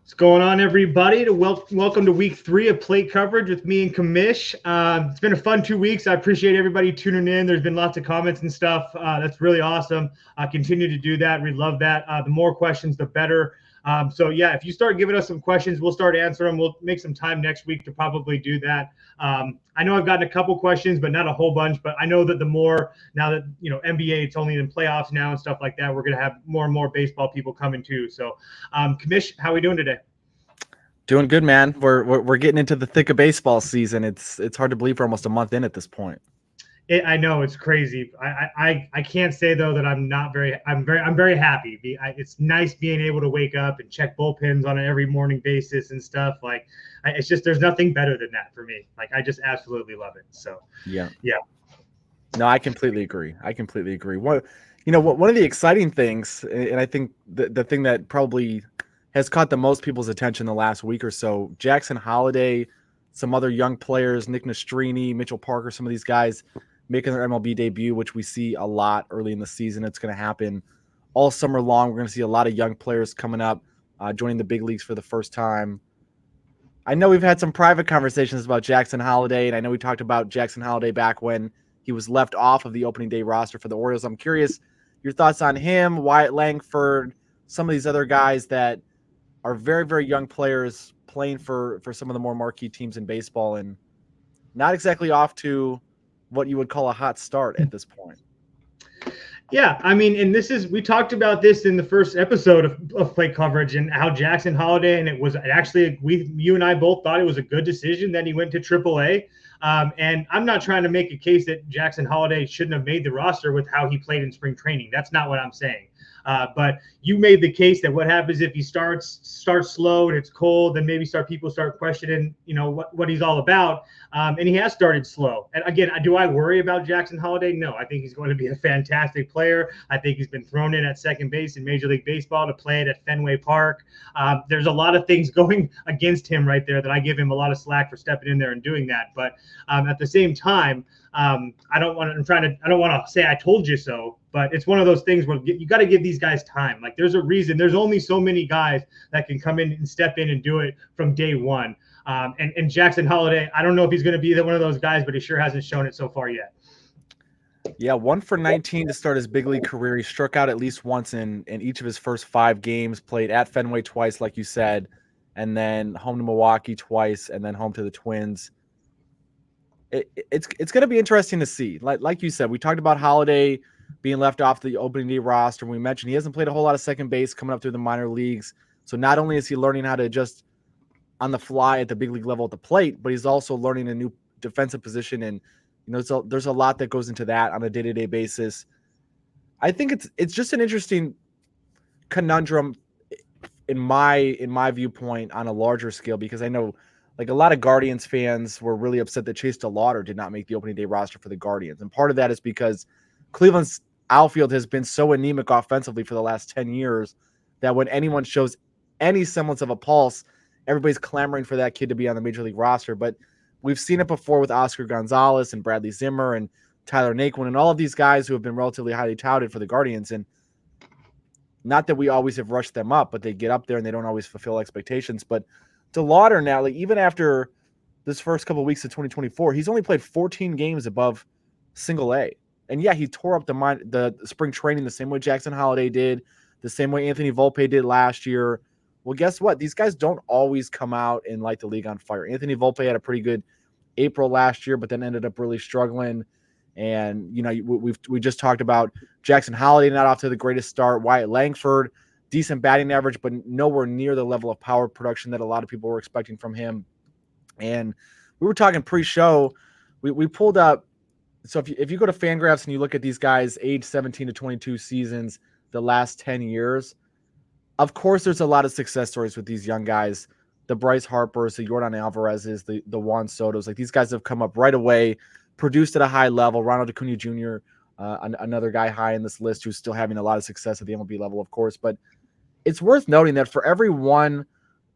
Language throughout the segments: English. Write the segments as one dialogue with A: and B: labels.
A: What's going on, everybody? Welcome to week 3 of plate coverage with me and Commish. It's been a fun 2 weeks. I appreciate everybody tuning in. There's been lots of comments and stuff. That's really awesome. Continue to do that. We love that. The more questions, the better. If you start giving us some questions, we'll start answering them. We'll make some time next week to probably do that. I know I've gotten a couple questions, but not a whole bunch. But I know that the more now that NBA, it's only in playoffs now and stuff like that. We're gonna have more and more baseball people coming too. So, Commish, how are we doing today?
B: Doing good, man. We're getting into the thick of baseball season. It's hard to believe we're almost a month in at this point.
A: I know it's crazy. I can't say though that I'm very happy. It's nice being able to wake up and check bullpens on an every morning basis and stuff. Like it's just there's nothing better than that for me. Like I just absolutely love it. So
B: yeah.
A: No,
B: I completely agree. One of the exciting things, and I think the thing that probably has caught the most people's attention the last week or so, Jackson Holliday, some other young players, Nick Nastrini, Mitchell Parker, some of these guys making their MLB debut, which we see a lot early in the season. It's going to happen all summer long. We're going to see a lot of young players coming up, joining the big leagues for the first time. I know we've had some private conversations about Jackson Holliday, and I know we talked about Jackson Holliday back when he was left off of the opening day roster for the Orioles. I'm curious your thoughts on him, Wyatt Langford, some of these other guys that are very, very young players playing for some of the more marquee teams in baseball and not exactly off to what you would call a hot start at this point.
A: Yeah, I mean, and we talked about this in the first episode of plate coverage and how Jackson Holliday, and you and I both thought it was a good decision that he went to AAA. And I'm not trying to make a case that Jackson Holliday shouldn't have made the roster with how he played in spring training. That's not what I'm saying. But you made the case that what happens if he starts slow and it's cold, then maybe people start questioning, what he's all about. And he has started slow. And again, do I worry about Jackson Holliday? No, I think he's going to be a fantastic player. I think he's been thrown in at second base in Major League Baseball to play it at Fenway Park. There's a lot of things going against him right there that I give him a lot of slack for stepping in there and doing that. But at the same time, I don't want to say I told you so, but it's one of those things where you got to give these guys time. Like there's a reason. There's only so many guys that can come in and step in and do it from day one. And Jackson Holliday, I don't know if he's going to be one of those guys, but he sure hasn't shown it so far yet.
B: Yeah, 1 for 19 to start his big league career. He struck out at least once in each of his first 5 games, played at Fenway twice, like you said, and then home to Milwaukee twice, and then home to the Twins. It's going to be interesting to see. Like you said, we talked about Holliday being left off the opening day roster. We mentioned he hasn't played a whole lot of second base coming up through the minor leagues. So not only is he learning how to adjust on the fly at the big league level at the plate, but he's also learning a new defensive position. And there's a lot that goes into that on a day-to-day basis. I think it's just an interesting conundrum in my viewpoint on a larger scale, because I know like a lot of Guardians fans were really upset that Chase DeLauder did not make the opening day roster for the Guardians. And part of that is because Cleveland's outfield has been so anemic offensively for the last 10 years that when anyone shows any semblance of a pulse, everybody's clamoring for that kid to be on the major league roster. But we've seen it before with Oscar Gonzalez and Bradley Zimmer and Tyler Naquin and all of these guys who have been relatively highly touted for the Guardians. And not that we always have rushed them up, but they get up there and they don't always fulfill expectations. But DeLauder now, like even after this first couple of weeks of 2024, he's only played 14 games above single A. And yeah, he tore up the spring training the same way Jackson Holliday did, the same way Anthony Volpe did last year. Well, guess what? These guys don't always come out and light the league on fire. Anthony Volpe had a pretty good April last year, but then ended up really struggling. And, we just talked about Jackson Holliday not off to the greatest start. Wyatt Langford, decent batting average, but nowhere near the level of power production that a lot of people were expecting from him. And we were talking pre-show. We pulled up. So if you go to Fangraphs and you look at these guys, age 17 to 22 seasons, the last 10 years, of course, there's a lot of success stories with these young guys. The Bryce Harpers, the Yordan Alvarez's, the Juan Sotos. Like these guys have come up right away, produced at a high level. Ronald Acuna Jr., another guy high in this list who's still having a lot of success at the MLB level, of course. But it's worth noting that for every one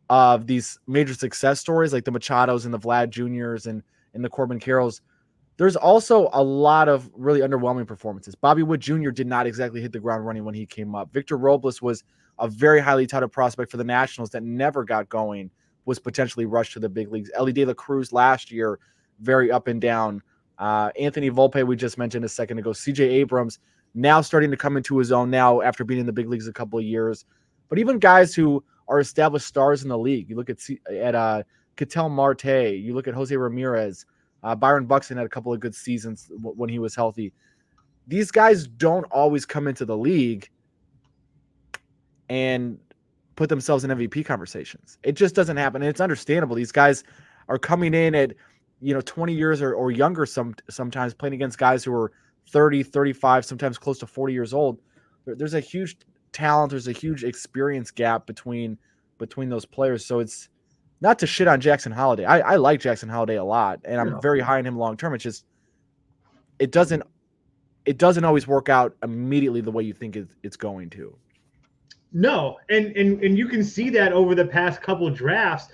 B: of these major success stories, like the Machados and the Vlad Juniors and the Corbin Carrolls, there's also a lot of really underwhelming performances. Bobby Wood Jr. did not exactly hit the ground running when he came up. Victor Robles was a very highly touted prospect for the Nationals that never got going, was potentially rushed to the big leagues. Ellie De La Cruz last year, very up and down. Anthony Volpe, we just mentioned a second ago. CJ Abrams now starting to come into his own now after being in the big leagues a couple of years. But even guys who are established stars in the league, you look at Ketel Marte, you look at Jose Ramirez, Byron Buxton had a couple of good seasons when he was healthy. These guys don't always come into the league and put themselves in MVP conversations. It just doesn't happen. And it's understandable. These guys are coming in at, 20 years or younger sometimes, playing against guys who are 30, 35, sometimes close to 40 years old. There's a huge talent. There's a huge experience gap between those players. So it's not to shit on Jackson Holliday. I like Jackson Holliday a lot, and I'm very high on him long term. It's just it doesn't always work out immediately the way you think it's going to.
A: No, and you can see that over the past couple of drafts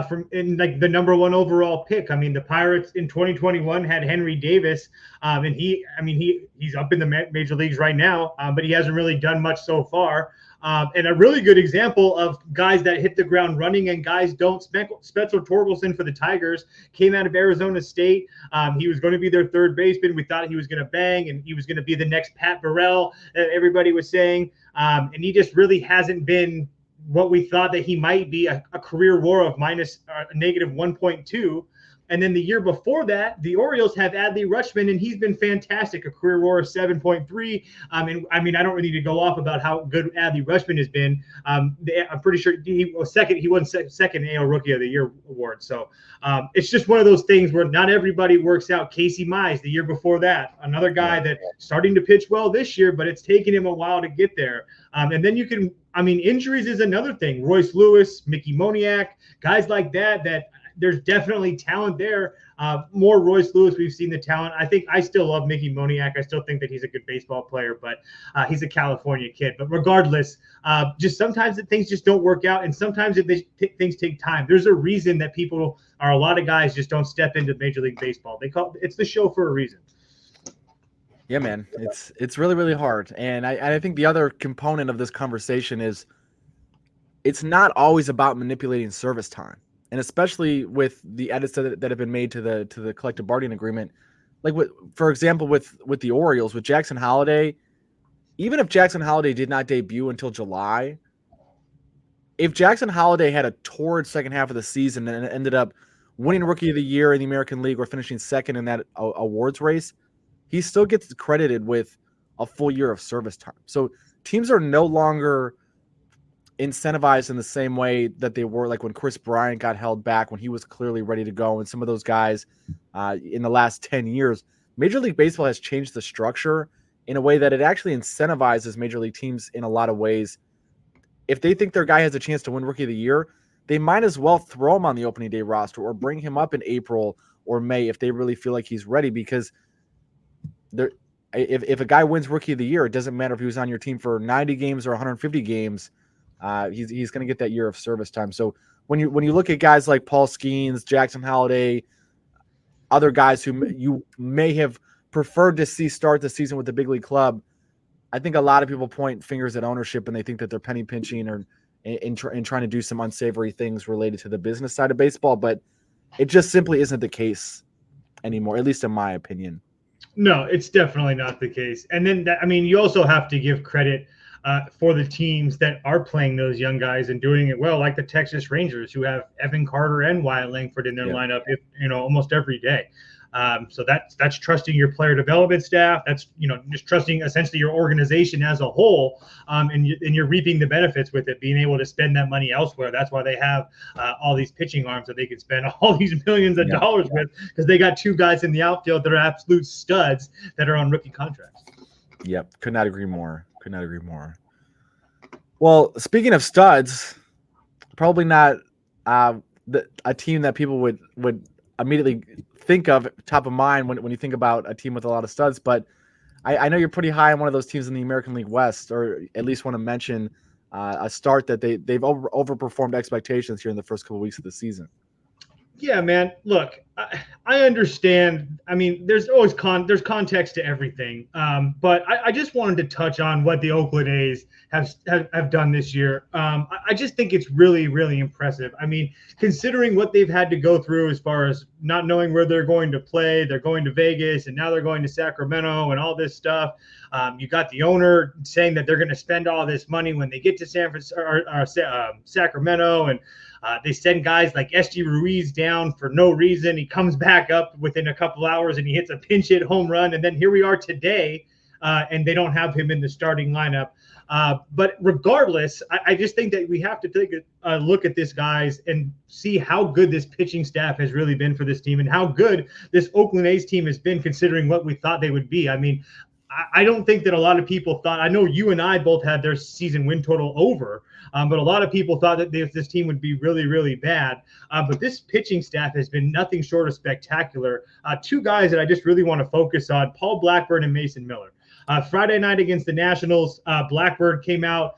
A: from like the number 1 overall pick. I mean, the Pirates in 2021 had Henry Davis, and he's up in the major leagues right now, but he hasn't really done much so far. And a really good example of guys that hit the ground running and guys don't. Spencer Torkelson for the Tigers came out of Arizona State. He was going to be their third baseman. We thought he was going to bang, and he was going to be the next Pat Burrell, everybody was saying. And he just really hasn't been what we thought that he might be, a career WAR of negative 1.2. And then the year before that, the Orioles have Adley Rutschman, and he's been fantastic, a career WAR of 7.3. And I mean, I don't really need to go off about how good Adley Rutschman has been. I'm pretty sure he was second. He won second AL Rookie of the Year award. So it's just one of those things where not everybody works out. Casey Mize, the year before that, another guy that starting to pitch well this year, but it's taken him a while to get there. And then injuries is another thing. Royce Lewis, Mickey Moniak, guys like that there's definitely talent there. More Royce Lewis, we've seen the talent. I still love Mickey Moniak. I still think that he's a good baseball player, but he's a California kid. But regardless, just sometimes things just don't work out, and sometimes things take time. There's a reason that a lot of guys just don't step into Major League Baseball. It's the show for a reason.
B: Yeah, man, it's really, really hard. And I think the other component of this conversation is it's not always about manipulating service time. And especially with the edits that have been made to the collective bargaining agreement, like for example, with the Orioles, with Jackson Holliday, even if Jackson Holliday did not debut until July, if Jackson Holliday had a torrid second half of the season and ended up winning Rookie of the Year in the American League or finishing second in that awards race, he still gets credited with a full year of service time. So teams are no longer incentivized in the same way that they were like when Chris Bryant got held back when he was clearly ready to go, and some of those guys in the last 10 years. Major League Baseball has changed the structure in a way that it actually incentivizes major league teams in a lot of ways. If they think their guy has a chance to win Rookie of the Year, they might as well throw him on the opening day roster or bring him up in April or May if they really feel like he's ready, because if a guy wins Rookie of the Year, it doesn't matter if he was on your team for 90 games or 150 games. He's going to get that year of service time. So when you look at guys like Paul Skeens, Jackson Holliday, other guys who you may have preferred to see start the season with the big league club, I think a lot of people point fingers at ownership and they think that they're penny pinching or in trying to do some unsavory things related to the business side of baseball, but it just simply isn't the case anymore, at least in my opinion.
A: No, it's definitely not the case. And then you also have to give credit for the teams that are playing those young guys and doing it well, like the Texas Rangers, who have Evan Carter and Wyatt Langford in their lineup, almost every day. So that's trusting your player development staff. That's just trusting essentially your organization as a whole, and you're reaping the benefits with it, being able to spend that money elsewhere. That's why they have all these pitching arms that they can spend all these millions of dollars with, because they got two guys in the outfield that are absolute studs that are on rookie contracts.
B: Yep, could not agree more. Well, speaking of studs, probably not a team that people would immediately think of top of mind when you think about a team with a lot of studs, but I know you're pretty high on one of those teams in the American League West, or at least want to mention a start that they've overperformed expectations here in the first couple of weeks of the season.
A: Yeah, man. Look, I understand. I mean, there's always there's context to everything. But I just wanted to touch on what the Oakland A's have done this year. I just think it's really, really impressive. I mean, considering what they've had to go through as far as not knowing where they're going to play, they're going to Vegas, and now they're going to Sacramento and all this stuff. You got the owner saying that they're going to spend all this money when they get to San Francisco or Sacramento, and they send guys like SG Ruiz down for no reason. He comes back up within a couple hours and he hits a pinch hit home run. And then here we are today, and they don't have him in the starting lineup. But regardless, I just think that we have to take a look at this, guys, and see how good this pitching staff has really been for this team and how good this Oakland A's team has been considering what we thought they would be. I mean, I don't think that a lot of people thought – I know you and I both had their season win total over, but a lot of people thought that this team would be really, really bad. But this pitching staff has been nothing short of spectacular. Two guys that I just really want to focus on, Paul Blackburn and Mason Miller. Friday night against the Nationals, Blackburn came out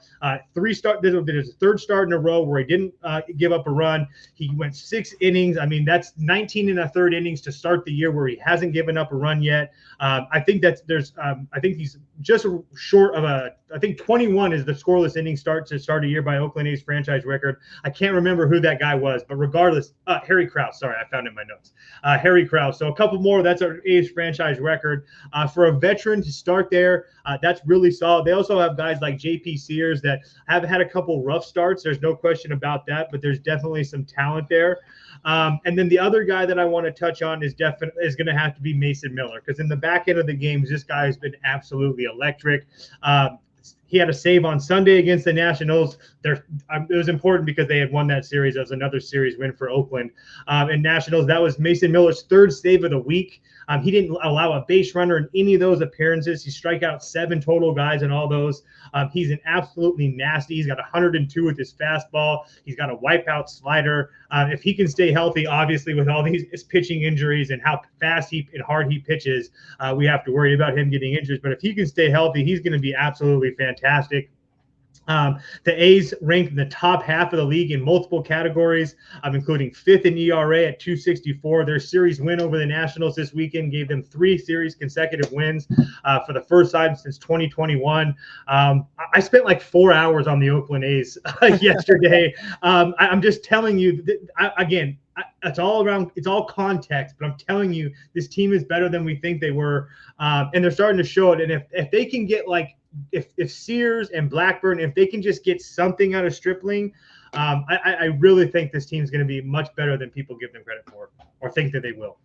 A: there's a third start in a row where he didn't give up a run. He went 6 innings. I mean, that's 19 and a third innings to start the year where he hasn't given up a run yet. I think I think he's just short of I think 21 is the scoreless inning start to start a year by Oakland A's franchise record. I can't remember who that guy was, but regardless, Harry Krause. Sorry, I found it in my notes. Harry Krause. So a couple more. That's our A's franchise record. For a veteran to start there, that's really solid. They also have guys like J.P. Sears that have had a couple rough starts. There's no question about that, but there's definitely some talent there. And then the other guy that I want to touch on is going to have to be Mason Miller, because in the back end of the games, this guy has been absolutely electric. He had a save on Sunday against the Nationals. It was important because they had won that series. That was another series win for Oakland. And Nationals, that was Mason Miller's third save of the week. He didn't allow a base runner in any of those appearances. He struck out 7 total guys in all those. He's an absolutely nasty. He's got 102 with his fastball. He's got a wipeout slider. If he can stay healthy, obviously with all these pitching injuries and how fast and hard he pitches, we have to worry about him getting injured. But if he can stay healthy, he's going to be absolutely fantastic. The A's ranked in the top half of the league in multiple categories, including 5th in ERA at 264. Their series win over the Nationals this weekend gave them 3 series consecutive wins for the first time since 2021. I spent like 4 hours on the Oakland A's yesterday. I'm just telling you, again, it's all around. It's all context, but I'm telling you, this team is better than we think they were, and they're starting to show it. And if they can get if Sears and Blackburn, if they can just get something out of Stripling, I really think this team's going to be much better than people give them credit for or think that they will.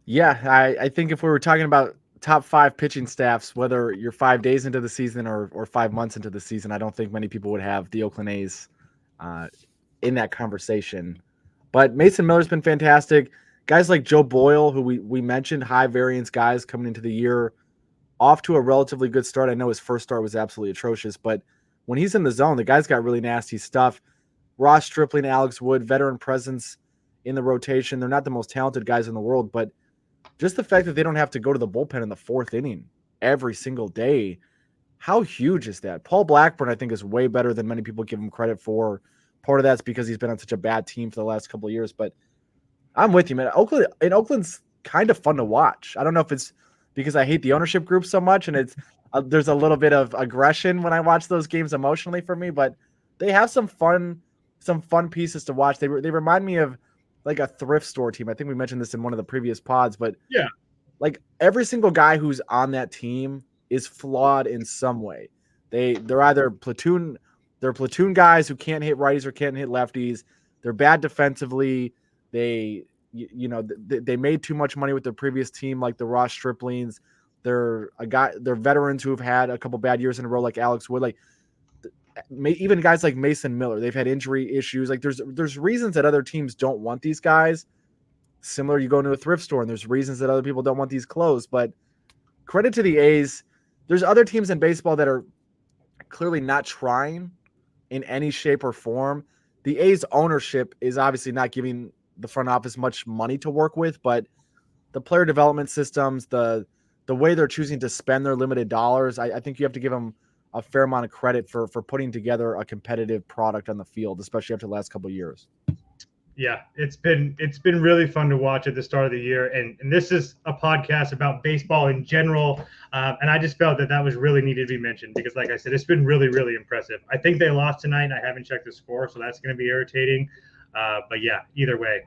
B: Yeah, I think if we were talking about top 5 pitching staffs, whether you're 5 days into the season or 5 months into the season, I don't think many people would have the Oakland A's in that conversation. But Mason Miller's been fantastic. Guys like Joe Boyle, who we mentioned, high variance guys coming into the year, off to a relatively good start. I know his first start was absolutely atrocious, but when he's in the zone, the guy's got really nasty stuff. Ross Stripling, Alex Wood, veteran presence in the rotation. They're not the most talented guys in the world, but just the fact that they don't have to go to the bullpen in the 4th inning every single day, how huge is that? Paul Blackburn, I think, is way better than many people give him credit for. Part of that's because he's been on such a bad team for the last couple of years, but I'm with you, man. Oakland's kind of fun to watch. I don't know if it's because I hate the ownership group so much, and there's a little bit of aggression when I watch those games emotionally for me, but they have some fun pieces to watch. They remind me of like a thrift store team. I think we mentioned this in one of the previous pods, but
A: yeah,
B: like every single guy who's on that team is flawed in some way. They're either platoon guys who can't hit righties or can't hit lefties. They're bad defensively. They made too much money with their previous team, like the Ross Striplings. They're veterans who have had a couple bad years in a row, like Alex Wood. Like even guys like Mason Miller, they've had injury issues. Like there's reasons that other teams don't want these guys. Similar, you go into a thrift store and there's reasons that other people don't want these clothes. But credit to the A's. There's other teams in baseball that are clearly not trying in any shape or form. The A's ownership is obviously not giving the front office much money to work with, but the player development systems, the way they're choosing to spend their limited dollars, I think you have to give them a fair amount of credit for putting together a competitive product on the field, especially after the last couple of years.
A: Yeah, it's been really fun to watch at the start of the year, and this is a podcast about baseball in general, and I just felt that was really needed to be mentioned because, like I said, it's been really really impressive. I think they lost tonight. I haven't checked the score, so that's going to be irritating. But yeah, either way,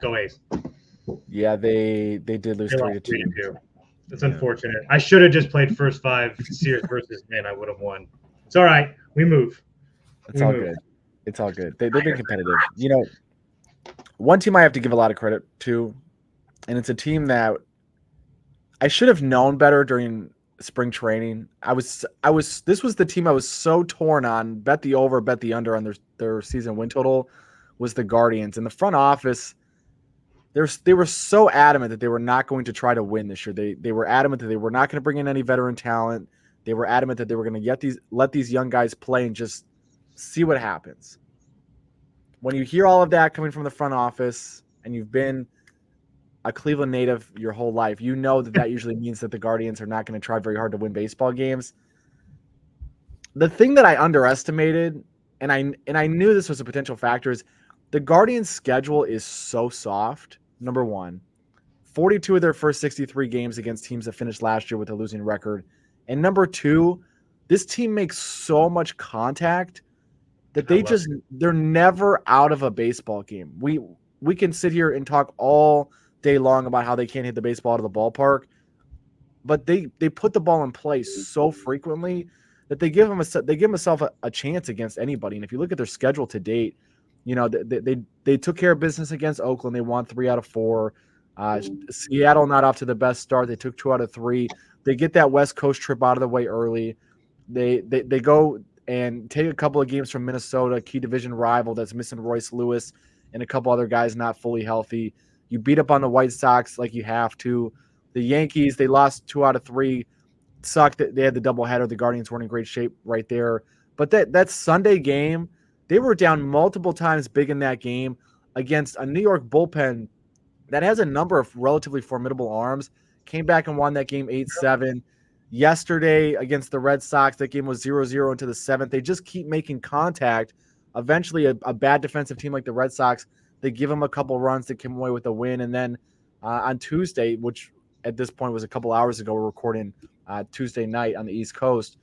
A: go A's.
B: Yeah, they did lose
A: They
B: 3
A: lost
B: to 2.
A: It's unfortunate. I should have just played first 5 Sears versus Man. I would have won. It's all right. We move.
B: It's all good. It's all good. They've been competitive. You know, one team I have to give a lot of credit to, and it's a team that I should have known better during spring training. This was the team I was so torn on, bet the over, bet the under on their season win total, was the Guardians. And the front office, they were so adamant that they were not going to try to win this year. They were adamant that they were not going to bring in any veteran talent. They were adamant that they were going to let these young guys play and just see what happens. When you hear all of that coming from the front office and you've been a Cleveland native your whole life, you know that usually means that the Guardians are not going to try very hard to win baseball games. The thing that I underestimated, and I knew this was a potential factor, is the Guardians' schedule is so soft. Number one, 42 of their first 63 games against teams that finished last year with a losing record. And number two, this team makes so much contact that they're never out of a baseball game. We can sit here and talk all day long about how they can't hit the baseball out of the ballpark, but they put the ball in play so frequently that they give themselves a chance against anybody. And if you look at their schedule to date, you know, they took care of business against Oakland. They won 3 out of 4. Seattle not off to the best start. They took 2 out of 3. They get that West Coast trip out of the way early. They go and take a couple of games from Minnesota, key division rival that's missing Royce Lewis and a couple other guys not fully healthy. You beat up on the White Sox like you have to. The Yankees, they lost 2 out of 3. Sucked that they had the doubleheader. The Guardians weren't in great shape right there. But that Sunday game, they were down multiple times big in that game against a New York bullpen that has a number of relatively formidable arms. Came back and won that game 8-7. Yesterday against the Red Sox, that game was 0-0 into the 7th. They just keep making contact. Eventually, a bad defensive team like the Red Sox, they give them a couple runs to come away with a win. And then on Tuesday, which at this point was a couple hours ago, we're recording Tuesday night on the East Coast,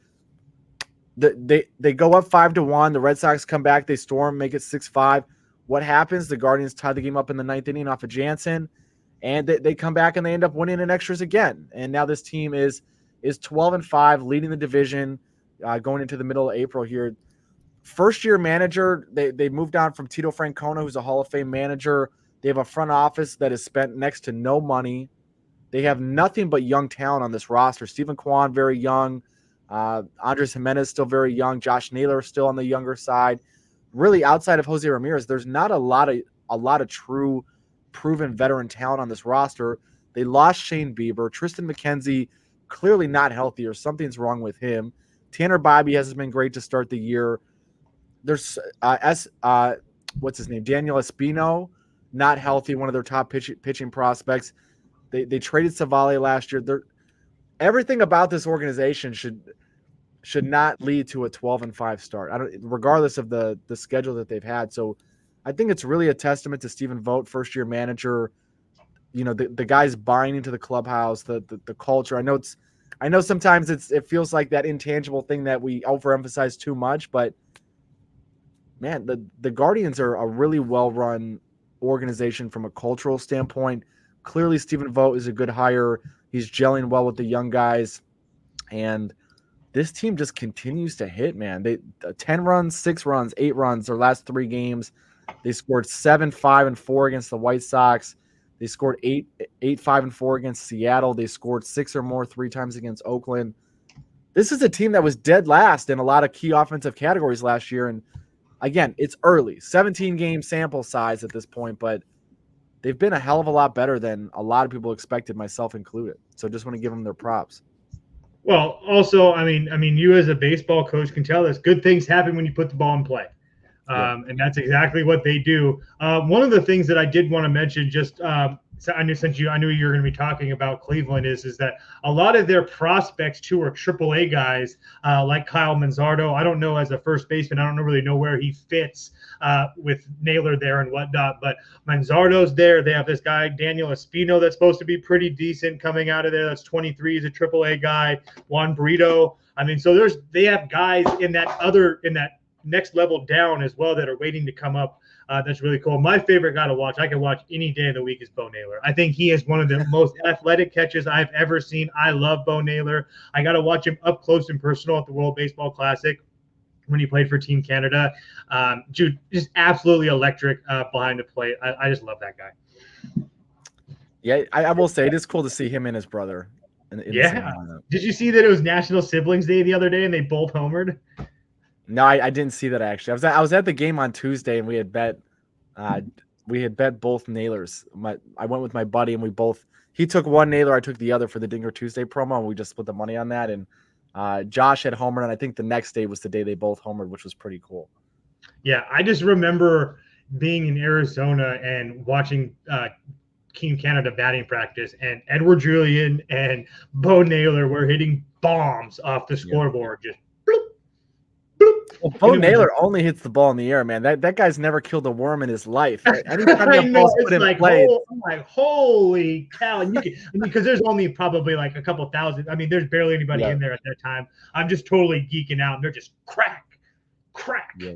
B: they go up 5-1. The Red Sox come back, they storm, make it 6-5. What happens? The Guardians tie the game up in the 9th inning off of Jansen, and they come back and they end up winning in extras again. And now this team is 12-5, leading the division, going into the middle of April here. First-year manager, they moved on from Tito Francona, who's a Hall of Fame manager. They have a front office that has spent next to no money. They have nothing but young talent on this roster. Stephen Kwan, very young. Andres Jimenez, still very young. Josh Naylor, still on the younger side. Really, outside of Jose Ramirez, there's not a lot of true proven veteran talent on this roster. They lost Shane Bieber. Tristan McKenzie, clearly not healthy, or something's wrong with him. Tanner Bibee hasn't been great to start the year. There's what's his name? Daniel Espino, not healthy, one of their top pitching prospects. They traded Savale last year. Everything about this organization should not lead to a 12-5 start. Regardless of the schedule that they've had. So I think it's really a testament to Stephen Vogt, first-year manager. You know, the guys buying into the clubhouse, the culture. I know sometimes it feels like that intangible thing that we overemphasize too much, but man, the Guardians are a really well-run organization from a cultural standpoint. Clearly, Stephen Vogt is a good hire. He's gelling well with the young guys, and this team just continues to hit, man. They 10 runs, 6 runs, 8 runs their last 3 games. They scored 7, 5, and 4 against the White Sox. They scored 8, 5, and 4 against Seattle. They scored 6 or more 3 times against Oakland. This is a team that was dead last in a lot of key offensive categories last year. And again, it's early, 17-game sample size at this point, but they've been a hell of a lot better than a lot of people expected, myself included. So just want to give them their props.
A: Well, also, I mean, you as a baseball coach can tell us good things happen when you put the ball in play. And that's exactly what they do. One of the things that I did want to mention, just so I knew you were going to be talking about Cleveland is that a lot of their prospects too are AAA guys like Kyle Manzardo. I don't know as a first baseman, I don't really know where he fits with Naylor there and whatnot, but Manzardo's there. They have this guy Daniel Espino that's supposed to be pretty decent coming out of there. That's 23. He's a AAA guy. Juan Brito. I mean, so they have guys in that next level down as well that are waiting to come up. That's really cool. My favorite guy to watch, I can watch any day of the week, is Bo Naylor. I think he is one of the most athletic catches I've ever seen. I love Bo Naylor. I got to watch him up close and personal at the World Baseball Classic when he played for Team Canada. Dude, just absolutely electric behind the plate. I just love that guy.
B: Yeah, I will say it is cool to see him and his brother.
A: Yeah. Did you see that it was National Siblings Day the other day and they both homered?
B: No, I didn't see that actually. I was at the game on Tuesday and we had bet both Nailers. I went with my buddy and he took one Naylor, I took the other for the Dinger Tuesday promo, and we just split the money on that. And Josh had homered, and I think the next day was the day they both homered, which was pretty cool.
A: Yeah, I just remember being in Arizona and watching Team Canada batting practice, and Edward Julian and Bo Naylor were hitting bombs off the scoreboard. Just bloop, bloop.
B: Well, Bo Naylor only hits the ball in the air, man. That guy's never killed a worm in his life. Anytime
A: I know, it's like, holy cow. And because there's only probably like a couple thousand. I mean, there's barely anybody in there at that time. I'm just totally geeking out, and they're just crack. Yeah.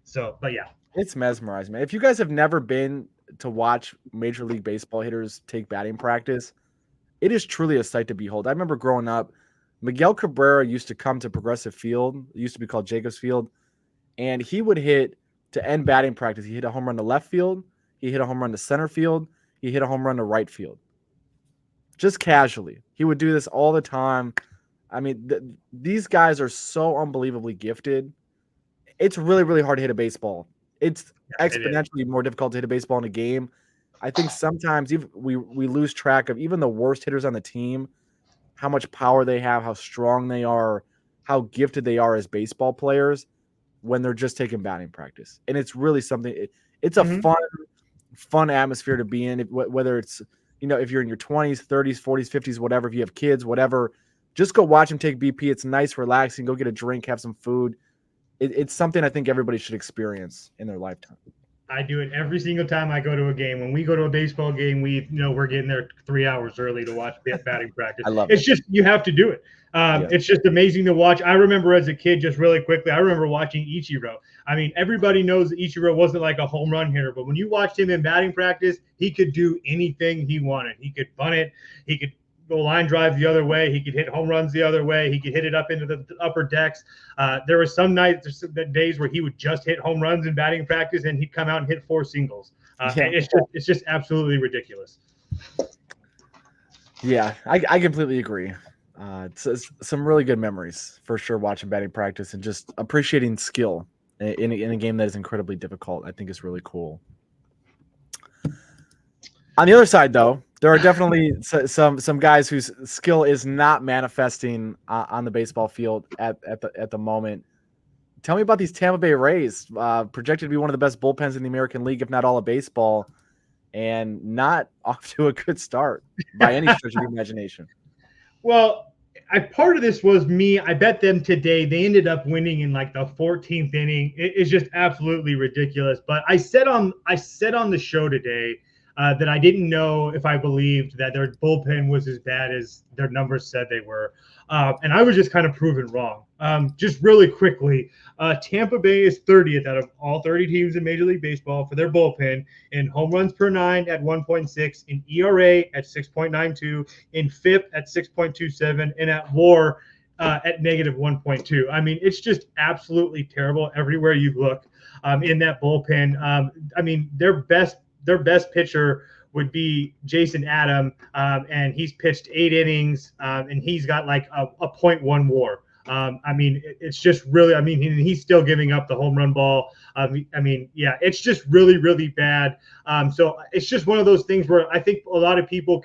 A: So, but yeah.
B: It's mesmerizing, man. If you guys have never been to watch Major League Baseball hitters take batting practice, it is truly a sight to behold. I remember growing up, Miguel Cabrera used to come to Progressive Field. It used to be called Jacobs Field. And he would hit, to end batting practice, he hit a home run to left field. He hit a home run to center field. He hit a home run to right field. Just casually. He would do this all the time. I mean, these guys are so unbelievably gifted. It's really, really hard to hit a baseball. It's exponentially more difficult to hit a baseball in a game. I think sometimes we lose track of even the worst hitters on the team, how much power they have, how strong they are, how gifted they are as baseball players when they're just taking batting practice. And it's really something. It's a fun atmosphere to be in. Whether it's, if you're in your 20s, 30s, 40s, 50s, whatever, if you have kids, whatever, just go watch them take BP. It's nice, relaxing. Go get a drink, have some food. It's something I think everybody should experience in their lifetime.
A: I do it every single time I go to a game. When we go to a baseball game, we're getting there 3 hours early to watch batting practice.
B: I love
A: it. It's just, you have to do it. It's just amazing to watch. I remember as a kid, just really quickly, I remember watching Ichiro. I mean, everybody knows that Ichiro wasn't like a home run hitter, but when you watched him in batting practice, he could do anything he wanted. He could bunt it. He could go line drive the other way. He could hit home runs the other way. He could hit it up into the upper decks. There were some days where he would just hit home runs in batting practice, and he'd come out and hit 4 singles. It's just absolutely ridiculous.
B: Yeah, I completely agree. It's some really good memories for sure watching batting practice and just appreciating skill in a game that is incredibly difficult. I think is really cool. On the other side, though, there are definitely some guys whose skill is not manifesting on the baseball field at the moment. Tell me about these Tampa Bay Rays, projected to be one of the best bullpens in the American League, if not all of baseball, and not off to a good start by any stretch of the imagination.
A: Well, part of this was me. I bet them today. They ended up winning in like the 14th inning. It's just absolutely ridiculous. But I said on the show today that I didn't know if I believed that their bullpen was as bad as their numbers said they were. And I was just kind of proven wrong. Just really quickly, Tampa Bay is 30th out of all 30 teams in Major League Baseball for their bullpen in home runs per 9 at 1.6, in ERA at 6.92, in FIP at 6.27, and at WAR at negative 1.2. I mean, it's just absolutely terrible everywhere you look in that bullpen. I mean, their best pitcher would be Jason Adam, and he's pitched 8 innings, and he's got like a 0.1 WAR. I mean, it's just really, I mean, he's still giving up the home run ball. I mean, yeah, it's just really, really bad. So it's just one of those things where I think a lot of people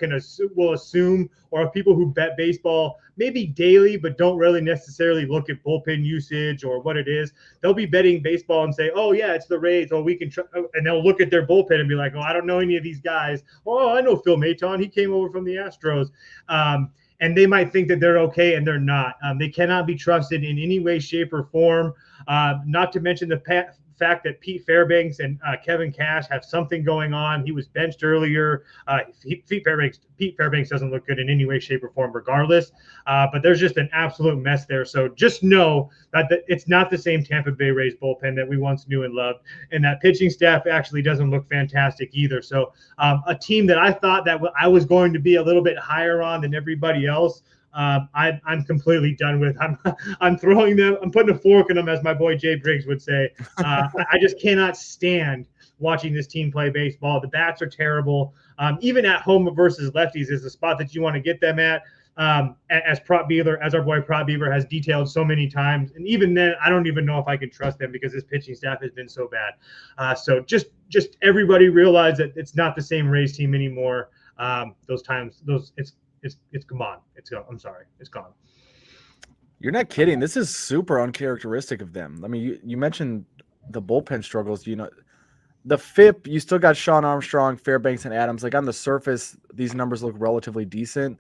A: will assume, or people who bet baseball maybe daily, but don't really necessarily look at bullpen usage or what it is. They'll be betting baseball and say, oh yeah, it's the Rays. Oh, we can try. And they'll look at their bullpen and be like, oh, I don't know any of these guys. Oh, I know Phil Maton. He came over from the Astros. And they might think that they're okay, and they're not. They cannot be trusted in any way, shape, or form. Not to mention the fact that Pete Fairbanks and Kevin Cash have something going on. He was benched earlier. Pete Fairbanks doesn't look good in any way, shape, or form, regardless. But there's just an absolute mess there. So just know that it's not the same Tampa Bay Rays bullpen that we once knew and loved, and that pitching staff actually doesn't look fantastic either. So a team that I thought that I was going to be a little bit higher on than everybody else, I'm completely done with. I'm throwing them. I'm putting a fork in them, as my boy Jay Briggs would say. I just cannot stand watching this team play baseball. The bats are terrible. Even at home versus lefties is the spot that you want to get them at. As our boy Prop Beaver has detailed so many times, and even then, I don't even know if I can trust them because this pitching staff has been so bad. So just everybody realize that it's not the same Rays team anymore. It's gone. I'm sorry, it's gone.
B: You're not kidding. This is super uncharacteristic of them. I mean, you mentioned the bullpen struggles. You know, the FIP, you still got Sean Armstrong, Fairbanks, and Adams. Like, on the surface, these numbers look relatively decent,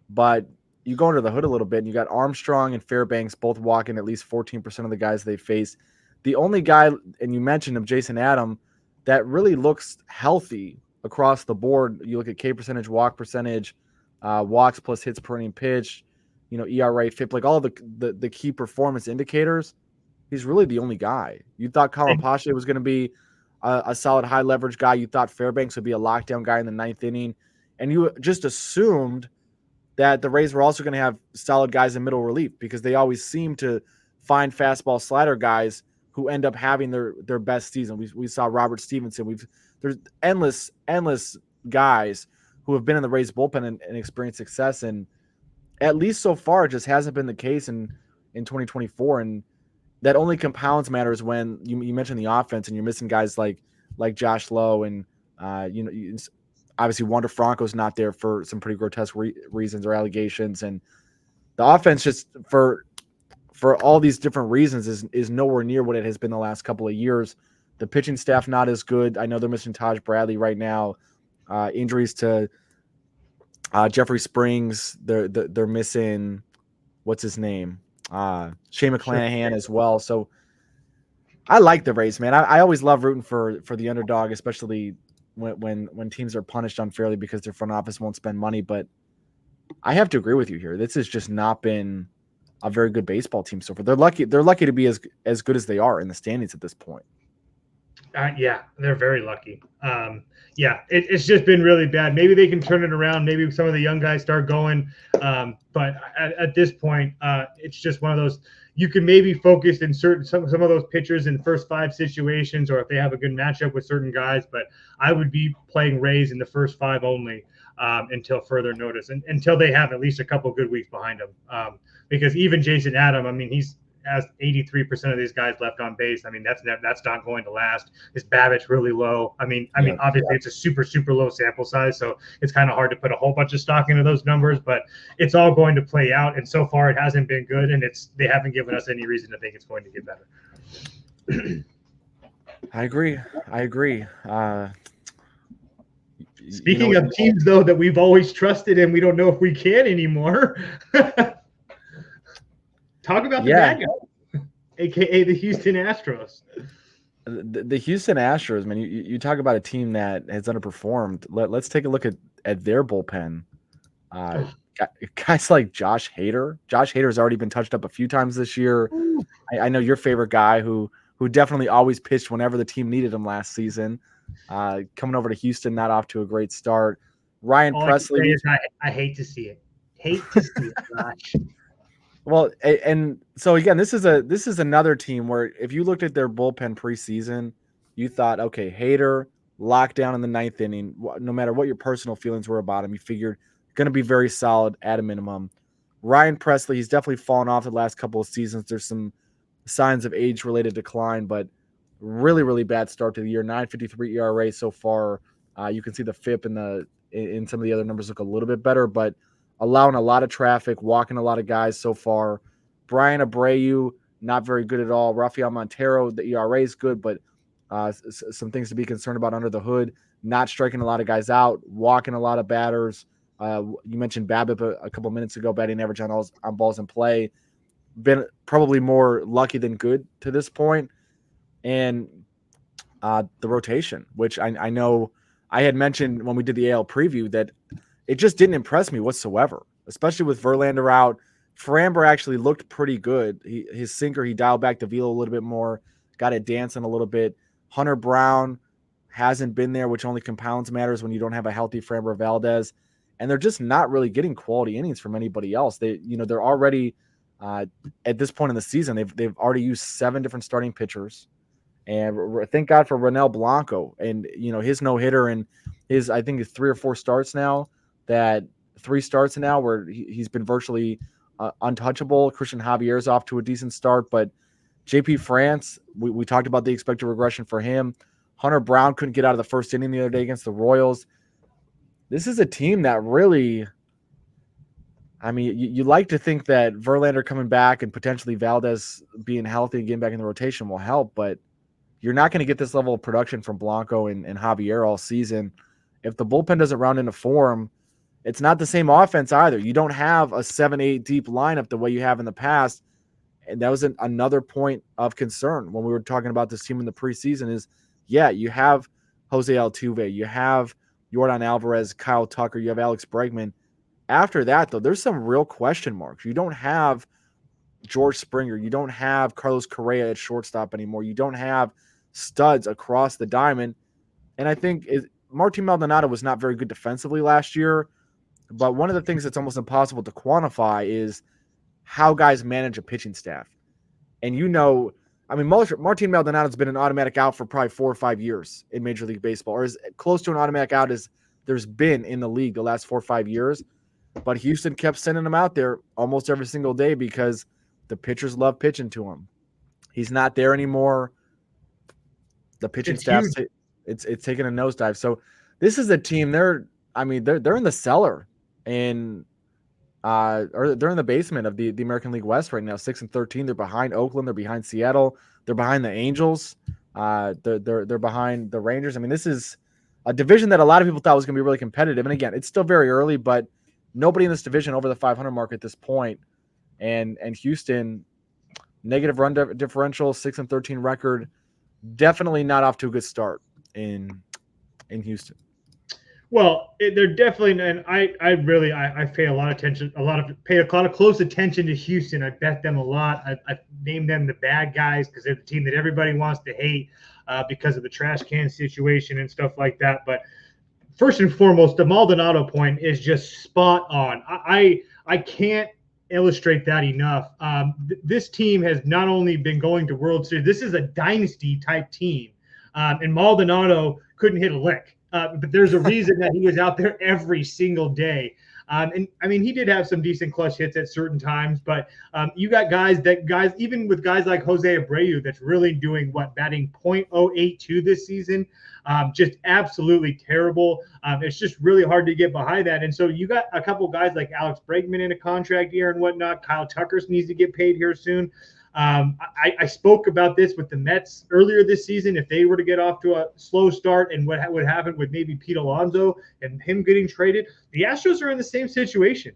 B: but you go under the hood a little bit, and you got Armstrong and Fairbanks both walking at least 14% of the guys they face. The only guy, and you mentioned him, Jason Adam, that really looks healthy across the board. You look at K percentage, walk percentage, walks plus hits per inning pitch, you know, ERA, FIP, like all the key performance indicators. He's really the only guy. You thought Colin Pache was going to be a solid high leverage guy. You thought Fairbanks would be a lockdown guy in the ninth inning, and you just assumed that the Rays were also going to have solid guys in middle relief because they always seem to find fastball slider guys who end up having their best season. We saw Robert Stevenson. There's endless guys who have been in the Rays bullpen and experienced success. And at least so far, it just hasn't been the case in 2024. And that only compounds matters when you mentioned the offense and you're missing guys like Josh Lowe and, obviously Wander Franco's not there for some pretty grotesque reasons or allegations. And the offense just for all these different reasons is nowhere near what it has been the last couple of years. The pitching staff not as good. I know they're missing Taj Bradley right now. Injuries to Jeffrey Springs. They're missing, what's his name? Shane McClanahan as well. So I like the Rays, man. I always love rooting for the underdog, especially when teams are punished unfairly because their front office won't spend money. But I have to agree with you here. This has just not been a very good baseball team so far. They're lucky to be as good as they are in the standings at this point.
A: Yeah, they're very lucky. It's just been really bad. Maybe they can turn it around. Maybe some of the young guys start going. But at this point, it's just one of those. You can maybe focus in some of those pitchers in first five situations, or if they have a good matchup with certain guys. But I would be playing Rays in the first five only until further notice, and until they have at least a couple good weeks behind them. Because even Jason Adam, I mean, has 83% of these guys left on base. I mean, that's not going to last. His BABIP's really low. I mean, obviously it's a super, super low sample size, so it's kind of hard to put a whole bunch of stock into those numbers, but it's all going to play out. And so far it hasn't been good, and they haven't given us any reason to think it's going to get better.
B: I agree.
A: Speaking of teams, though, that we've always trusted and we don't know if we can anymore. Talk about the bad guys, a.k.a. the Houston Astros.
B: The Houston Astros, man, you talk about a team that has underperformed. Let's take a look at their bullpen. Guys like Josh Hader. Josh Hader has already been touched up a few times this year. I know your favorite guy who definitely always pitched whenever the team needed him last season. Coming over to Houston, not off to a great start. Ryan Presley.
A: I hate to see it. Josh.
B: Well, and so again, this is another team where if you looked at their bullpen preseason, you thought, okay, Hader locked down in the ninth inning. No matter what your personal feelings were about him, you figured going to be very solid at a minimum. Ryan Presley, he's definitely fallen off the last couple of seasons. There's some signs of age-related decline, but really, really bad start to the year. 9.53 ERA so far. You can see the FIP in some of the other numbers look a little bit better, but allowing a lot of traffic, walking a lot of guys so far. Brian Abreu, not very good at all. Rafael Montero, the ERA is good, but some things to be concerned about under the hood. Not striking a lot of guys out, walking a lot of batters. You mentioned BABIP a couple minutes ago, batting average on balls in play. Been probably more lucky than good to this point. And the rotation, which I know I had mentioned when we did the AL preview that it just didn't impress me whatsoever, especially with Verlander out. Framber actually looked pretty good. His sinker, he dialed back the velo a little bit more, got it dancing a little bit. Hunter Brown hasn't been there, which only compounds matters when you don't have a healthy Framber Valdez. And they're just not really getting quality innings from anybody else. They're already at this point in the season, they've already used 7 different starting pitchers. And thank God for Ronel Blanco and, his no-hitter and I think it's 3 or 4 starts now, where he's been virtually untouchable. Christian Javier's off to a decent start, but JP France, we talked about the expected regression for him. Hunter Brown couldn't get out of the first inning the other day against the Royals. This is a team that really, you like to think that Verlander coming back and potentially Valdez being healthy and getting back in the rotation will help, but you're not going to get this level of production from Blanco and Javier all season. If the bullpen doesn't round into form, it's not the same offense either. You don't have a 7-8 deep lineup the way you have in the past. And that was another point of concern when we were talking about this team in the preseason is, you have Jose Altuve, you have Yordan Alvarez, Kyle Tucker, you have Alex Bregman. After that, though, there's some real question marks. You don't have George Springer. You don't have Carlos Correa at shortstop anymore. You don't have studs across the diamond. And I think Martin Maldonado was not very good defensively last year. But one of the things that's almost impossible to quantify is how guys manage a pitching staff. And Martin Maldonado's been an automatic out for probably 4 or 5 years in Major League Baseball, or as close to an automatic out as there's been in the league the last 4 or 5 years. But Houston kept sending him out there almost every single day because the pitchers love pitching to him. He's not there anymore. The pitching staff, it's taking a nosedive. So this is a team. They're in the cellar or they're in the basement of the American League West right now, 6-13. They're behind Oakland. They're behind Seattle. They're behind the Angels. They're behind the Rangers. This is a division that a lot of people thought was going to be really competitive. And again, it's still very early, but nobody in this division over the 500 mark at this point. And Houston, negative run differential, 6-13 record, definitely not off to a good start in Houston.
A: Well, they're definitely, and I pay a lot of close attention to Houston. I bet them a lot. I named them the bad guys because they're the team that everybody wants to hate because of the trash can situation and stuff like that. But first and foremost, the Maldonado point is just spot on. I can't illustrate that enough. This team has not only been going to World Series, this is a dynasty type team, and Maldonado couldn't hit a lick. But there's a reason that he was out there every single day. And he did have some decent clutch hits at certain times, but you got guys, even with guys like Jose Abreu, that's really doing batting .082 this season, just absolutely terrible. It's just really hard to get behind that. And so you got a couple guys like Alex Bregman in a contract year and whatnot. Kyle Tucker needs to get paid here soon. I spoke about this with the Mets earlier this season. If they were to get off to a slow start and what would happen with maybe Pete Alonso and him getting traded, the Astros are in the same situation.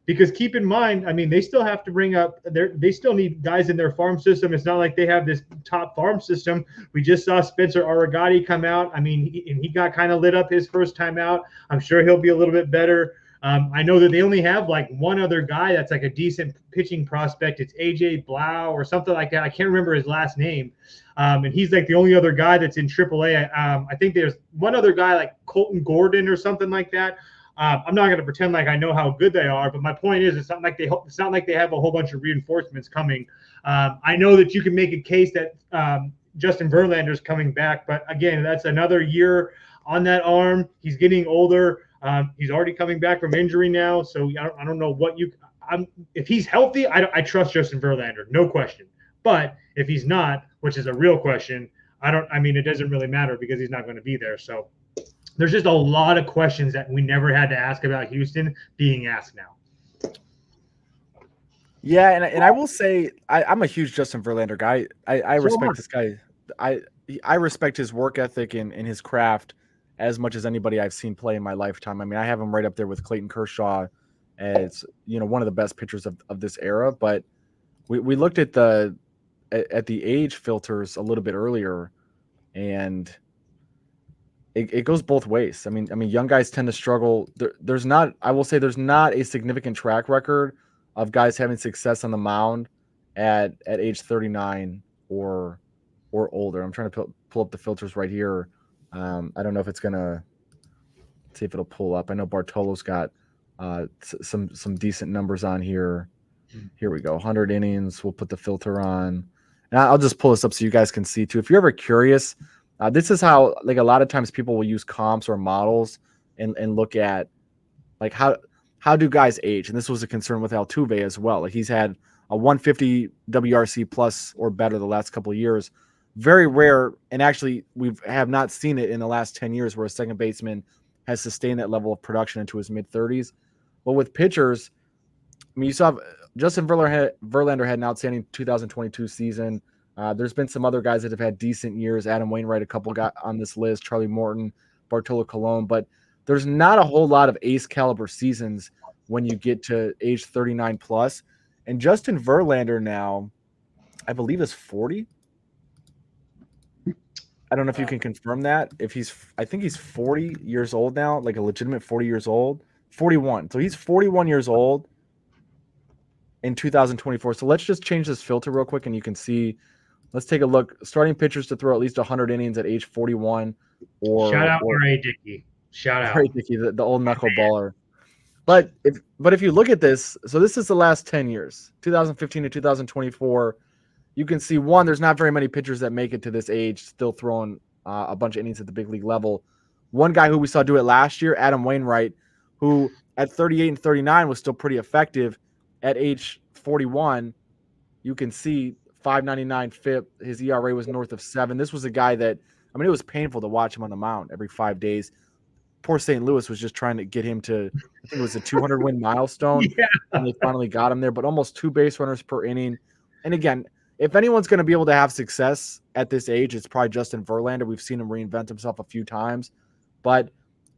A: Because keep in mind, they still have to they still need guys in their farm system. It's not like they have this top farm system. We just saw Spencer Arigati come out. He got kind of lit up his first time out. I'm sure he'll be a little bit better. I know that they only have one other guy that's a decent pitching prospect. It's AJ Blau or something like that. I can't remember his last name. And he's the only other guy that's in AAA. I think there's one other guy like Colton Gordon or something like that. I'm not going to pretend like I know how good they are, but my point is it's not like they have a whole bunch of reinforcements coming. I know that you can make a case that Justin Verlander's coming back, but again, that's another year on that arm. He's getting older. He's already coming back from injury now, so I don't know what if he's healthy, I trust Justin Verlander, no question. But if he's not, which is a real question, it doesn't really matter because he's not going to be there. So there's just a lot of questions that we never had to ask about Houston being asked now.
B: Yeah, and I will say I'm a huge Justin Verlander guy. I respect this guy. I respect his work ethic and his craft as much as anybody I've seen play in my lifetime. I mean, I have him right up there with Clayton Kershaw as one of the best pitchers of this era. But we looked at the age filters a little bit earlier, and it goes both ways. I mean, young guys tend to struggle. There's not a significant track record of guys having success on the mound at age 39 or older. I'm trying to pull up the filters right here. I don't know if it's gonna see if it'll pull up. I know Bartolo's got some decent numbers on here. Here we go. 100 innings. We'll put the filter on, and I'll just pull this up so you guys can see too. If you're ever curious, this is how, like, a lot of times people will use comps or models and look at, like, how do guys age? And this was a concern with Altuve as well. Like, he's had a 150 WRC plus or better the last couple of years. Very rare, and actually we have not seen it in the last 10 years where a second baseman has sustained that level of production into his mid-30s. But with pitchers, I mean, you saw Justin Verlander had an outstanding 2022 season. There's been some other guys that have had decent years. Adam Wainwright, a couple got on this list, Charlie Morton, Bartolo Colon, but there's not a whole lot of ace caliber seasons when you get to age 39 plus. And Justin Verlander now, I believe, is 40. I don't know if you can confirm that. I think he's 40 years old now, like a legitimate 40 years old, 41. So he's 41 years old in 2024. So let's just change this filter real quick and you can see. Let's take a look. Starting pitchers to throw at least 100 innings at age 41.
A: Shout out R.A. Dickey. Shout out
B: R.A. Dickey, the old knuckleballer. But if you look at this, so this is the last 10 years, 2015 to 2024. You can see, one, there's not very many pitchers that make it to this age still throwing a bunch of innings at the big league level. One guy who we saw do it last year, Adam Wainwright, who at 38 and 39 was still pretty effective. At age 41, you can see 5.99 FIP. His ERA was north of 7. This was a guy that, I mean, it was painful to watch him on the mound every 5 days. Poor St. Louis was just trying to get him to, I think it was a 200-win milestone, and they finally got him there. But almost 2 base runners per inning. And again, if anyone's going to be able to have success at this age, it's probably Justin Verlander. We've seen him reinvent himself a few times, but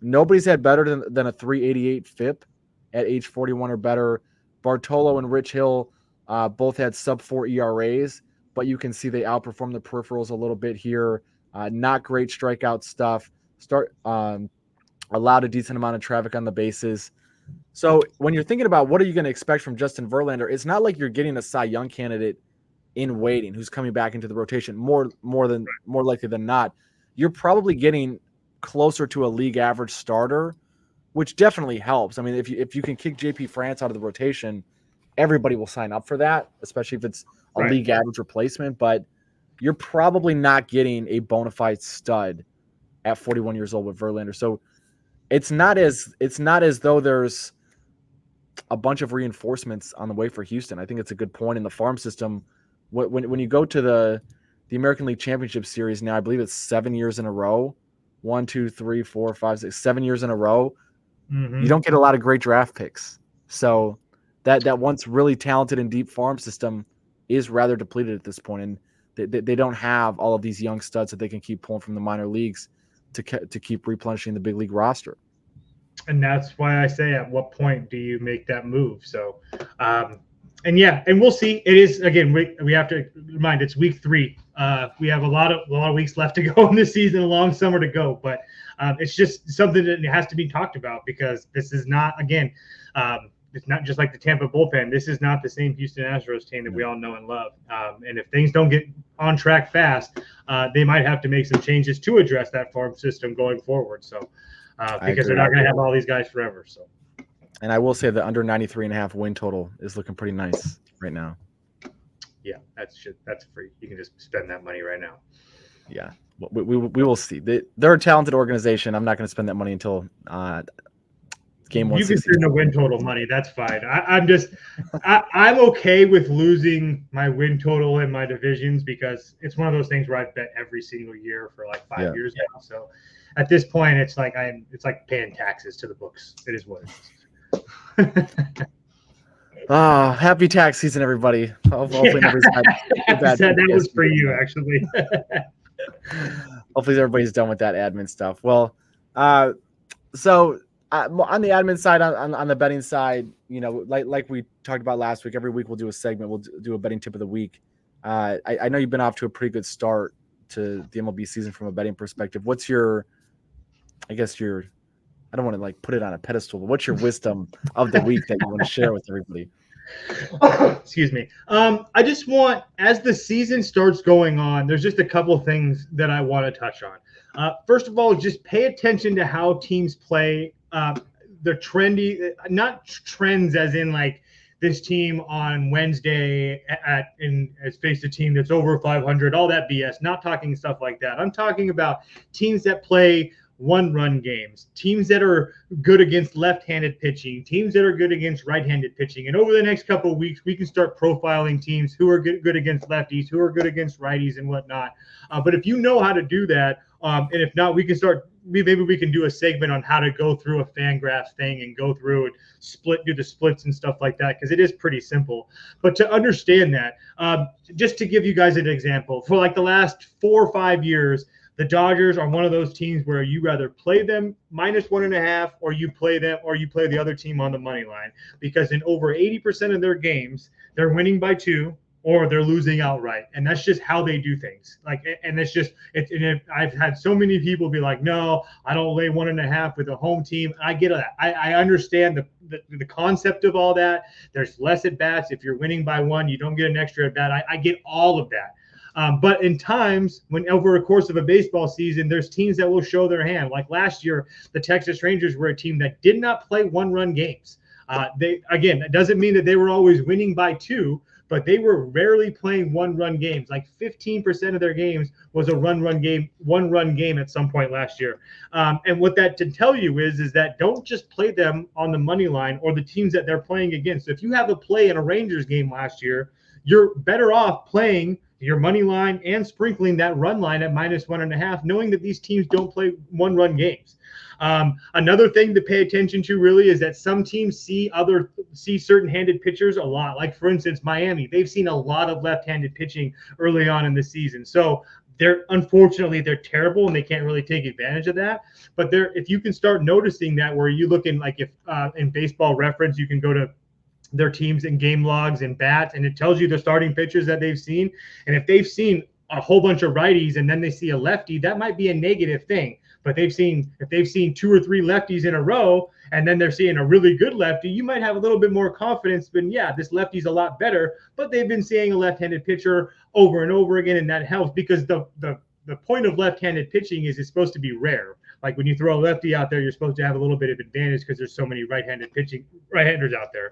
B: nobody's had better than a 3.88 FIP at age 41 or better. Bartolo and Rich Hill both had sub-4 ERAs, but you can see they outperformed the peripherals a little bit here. Not great strikeout stuff. Allowed a decent amount of traffic on the bases. So when you're thinking about what are you going to expect from Justin Verlander, it's not like you're getting a Cy Young candidate in waiting who's coming back into the rotation. More likely than not, you're probably getting closer to a league average starter, which definitely helps. I mean, if you can kick JP France out of the rotation, everybody will sign up for that, especially if it's a league average replacement. But you're probably not getting a bona fide stud at 41 years old with Verlander. So it's not as though there's a bunch of reinforcements on the way for Houston. I think it's a good point in the farm system. When you go to the American League Championship Series now, I believe it's 7 years in a row. 1, 2, 3, 4, 5, 6, 7 years in a row. Mm-hmm. You don't get a lot of great draft picks. So that once really talented and deep farm system is rather depleted at this point. And they don't have all of these young studs that they can keep pulling from the minor leagues to keep replenishing the big league roster.
A: And that's why I say, at what point do you make that move? So, and we'll see. It is, again, we have to remind, it's week 3. We have a lot of weeks left to go in this season, a long summer to go. But it's just something that has to be talked about, because this is not, again, it's not just like the Tampa bullpen. This is not the same Houston Astros team that we all know and love. And if things don't get on track fast, they might have to make some changes to address that farm system going forward. So, because they're not going to have all these guys forever. So.
B: And I will say the under 93.5 win total is looking pretty nice right now.
A: Yeah, that's free. You can just spend that money right now.
B: Yeah, we will see. They're a talented organization. I'm not going to spend that money until game
A: You can
B: 160.
A: spend the win total money. That's fine. I'm okay with losing my win total in my divisions because it's one of those things where I've bet every single year for like 5 years now. So at this point, it's like paying taxes to the books. It is what it is.
B: Happy tax season, everybody. Hopefully nobody's had bad
A: that was for you, actually.
B: Hopefully everybody's done with that admin stuff. Well, so on the admin side, on the betting side, like we talked about last week, every week we'll do a segment. We'll do a betting tip of the week. I know you've been off to a pretty good start to the MLB season from a betting perspective. What's I don't want to like put it on a pedestal, but what's your wisdom of the week that you want to share with everybody?
A: Excuse me. I just want, as the season starts going on, there's just a couple things that I want to touch on. First of all, just pay attention to how teams play. The trendy, not trends as in like this team on Wednesday has faced a team that's over 500, all that BS. Not talking stuff like that. I'm talking about teams that play one-run games, teams that are good against left-handed pitching, teams that are good against right-handed pitching. And over the next couple of weeks, we can start profiling teams who are good against lefties, who are good against righties and whatnot. But if you know how to do that, and if not, we can start. Maybe we can do a segment on how to go through a FanGraphs thing and go through and do the splits and stuff like that, because it is pretty simple. But to understand that, just to give you guys an example, for like the last 4 or 5 years, the Dodgers are one of those teams where you rather play them -1.5 or you play the other team on the money line, because in over 80% of their games, they're winning by 2 or they're losing outright. And that's just how they do things. I've had so many people be like, no, I don't lay 1.5 with a home team. I get that. I understand the concept of all that. There's less at bats. If you're winning by 1, you don't get an extra at bat. I get all of that. But in times when over a course of a baseball season, there's teams that will show their hand. Like last year, the Texas Rangers were a team that did not play one-run games. It doesn't mean that they were always winning by 2, but they were rarely playing one-run games. Like 15% of their games was a one-run game at some point last year. And what that to tell you is that don't just play them on the money line or the teams that they're playing against. So if you have a play in a Rangers game last year, you're better off playing your money line and sprinkling that run line at -1.5, knowing that these teams don't play one-run games. Another thing to pay attention to really is that some teams see certain handed pitchers a lot. Like for instance, Miami, they've seen a lot of left-handed pitching early on in the season. So they're terrible and they can't really take advantage of that. But if you can start noticing that, where you look in, like if in Baseball Reference, you can go to their teams and game logs and bats, and it tells you the starting pitchers that they've seen. And if they've seen a whole bunch of righties and then they see a lefty, that might be a negative thing. But if they've seen 2 or 3 lefties in a row and then they're seeing a really good lefty, you might have a little bit more confidence. But yeah, this lefty's a lot better. But they've been seeing a left-handed pitcher over and over again, and that helps because the point of left-handed pitching is it's supposed to be rare. Like when you throw a lefty out there, you're supposed to have a little bit of advantage because there's so many right-handers out there.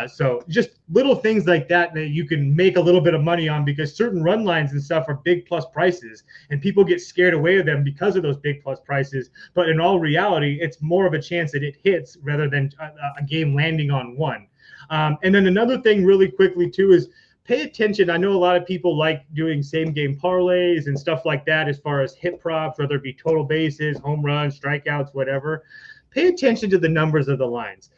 A: So just little things like that you can make a little bit of money on, because certain run lines and stuff are big plus prices, and people get scared away of them because of those big plus prices. But in all reality, it's more of a chance that it hits rather than a game landing on 1. And then another thing really quickly too is pay attention. I know a lot of people like doing same game parlays and stuff like that as far as hit props, whether it be total bases, home runs, strikeouts, whatever. Pay attention to the numbers of the lines.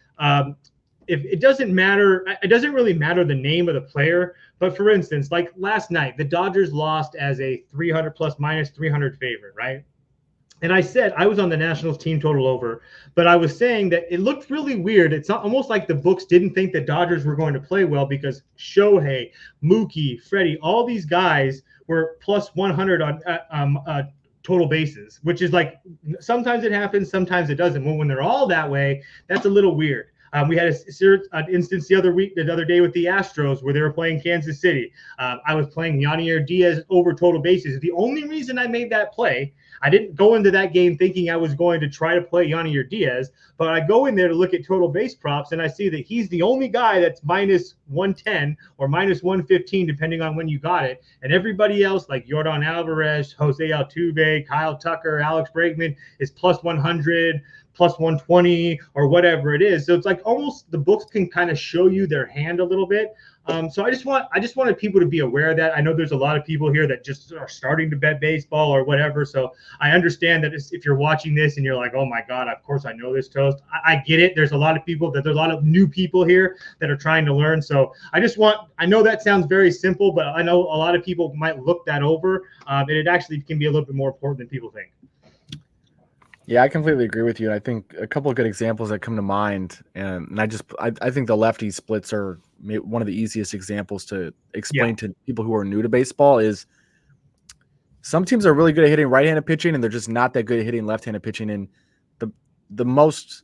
A: If it doesn't really matter the name of the player. But for instance, like last night, the Dodgers lost as a 300 plus -300 favorite, right? And I said I was on the Nationals team total over, but I was saying that it looked really weird. It's almost like the books didn't think the Dodgers were going to play well, because Shohei, Mookie, Freddie, all these guys were plus 100 on total bases, which is like sometimes it happens, sometimes it doesn't. Well, when they're all that way, that's a little weird. We had an instance the other day with the Astros where they were playing Kansas City. I was playing Yanier Diaz over total bases. The only reason I made that play, I didn't go into that game thinking I was going to try to play Yanier Diaz, but I go in there to look at total base props, and I see that he's the only guy that's -110 or -115, depending on when you got it. And everybody else, like Yordan Alvarez, Jose Altuve, Kyle Tucker, Alex Bregman, is plus 100, plus 120 or whatever it is. So it's like almost the books can kind of show you their hand a little bit. So I just wanted people to be aware of that. I know there's a lot of people here that just are starting to bet baseball or whatever. So I understand that if you're watching this and you're like, oh my God, of course I know this toast. I get it. There's a lot of new people here that are trying to learn. So I know that sounds very simple, but I know a lot of people might look that over. And it actually can be a little bit more important than people think.
B: Yeah, I completely agree with you. And I think a couple of good examples that come to mind, and I think the lefty splits are one of the easiest examples to explain to people who are new to baseball. Is some teams are really good at hitting right-handed pitching, and they're just not that good at hitting left-handed pitching. And the most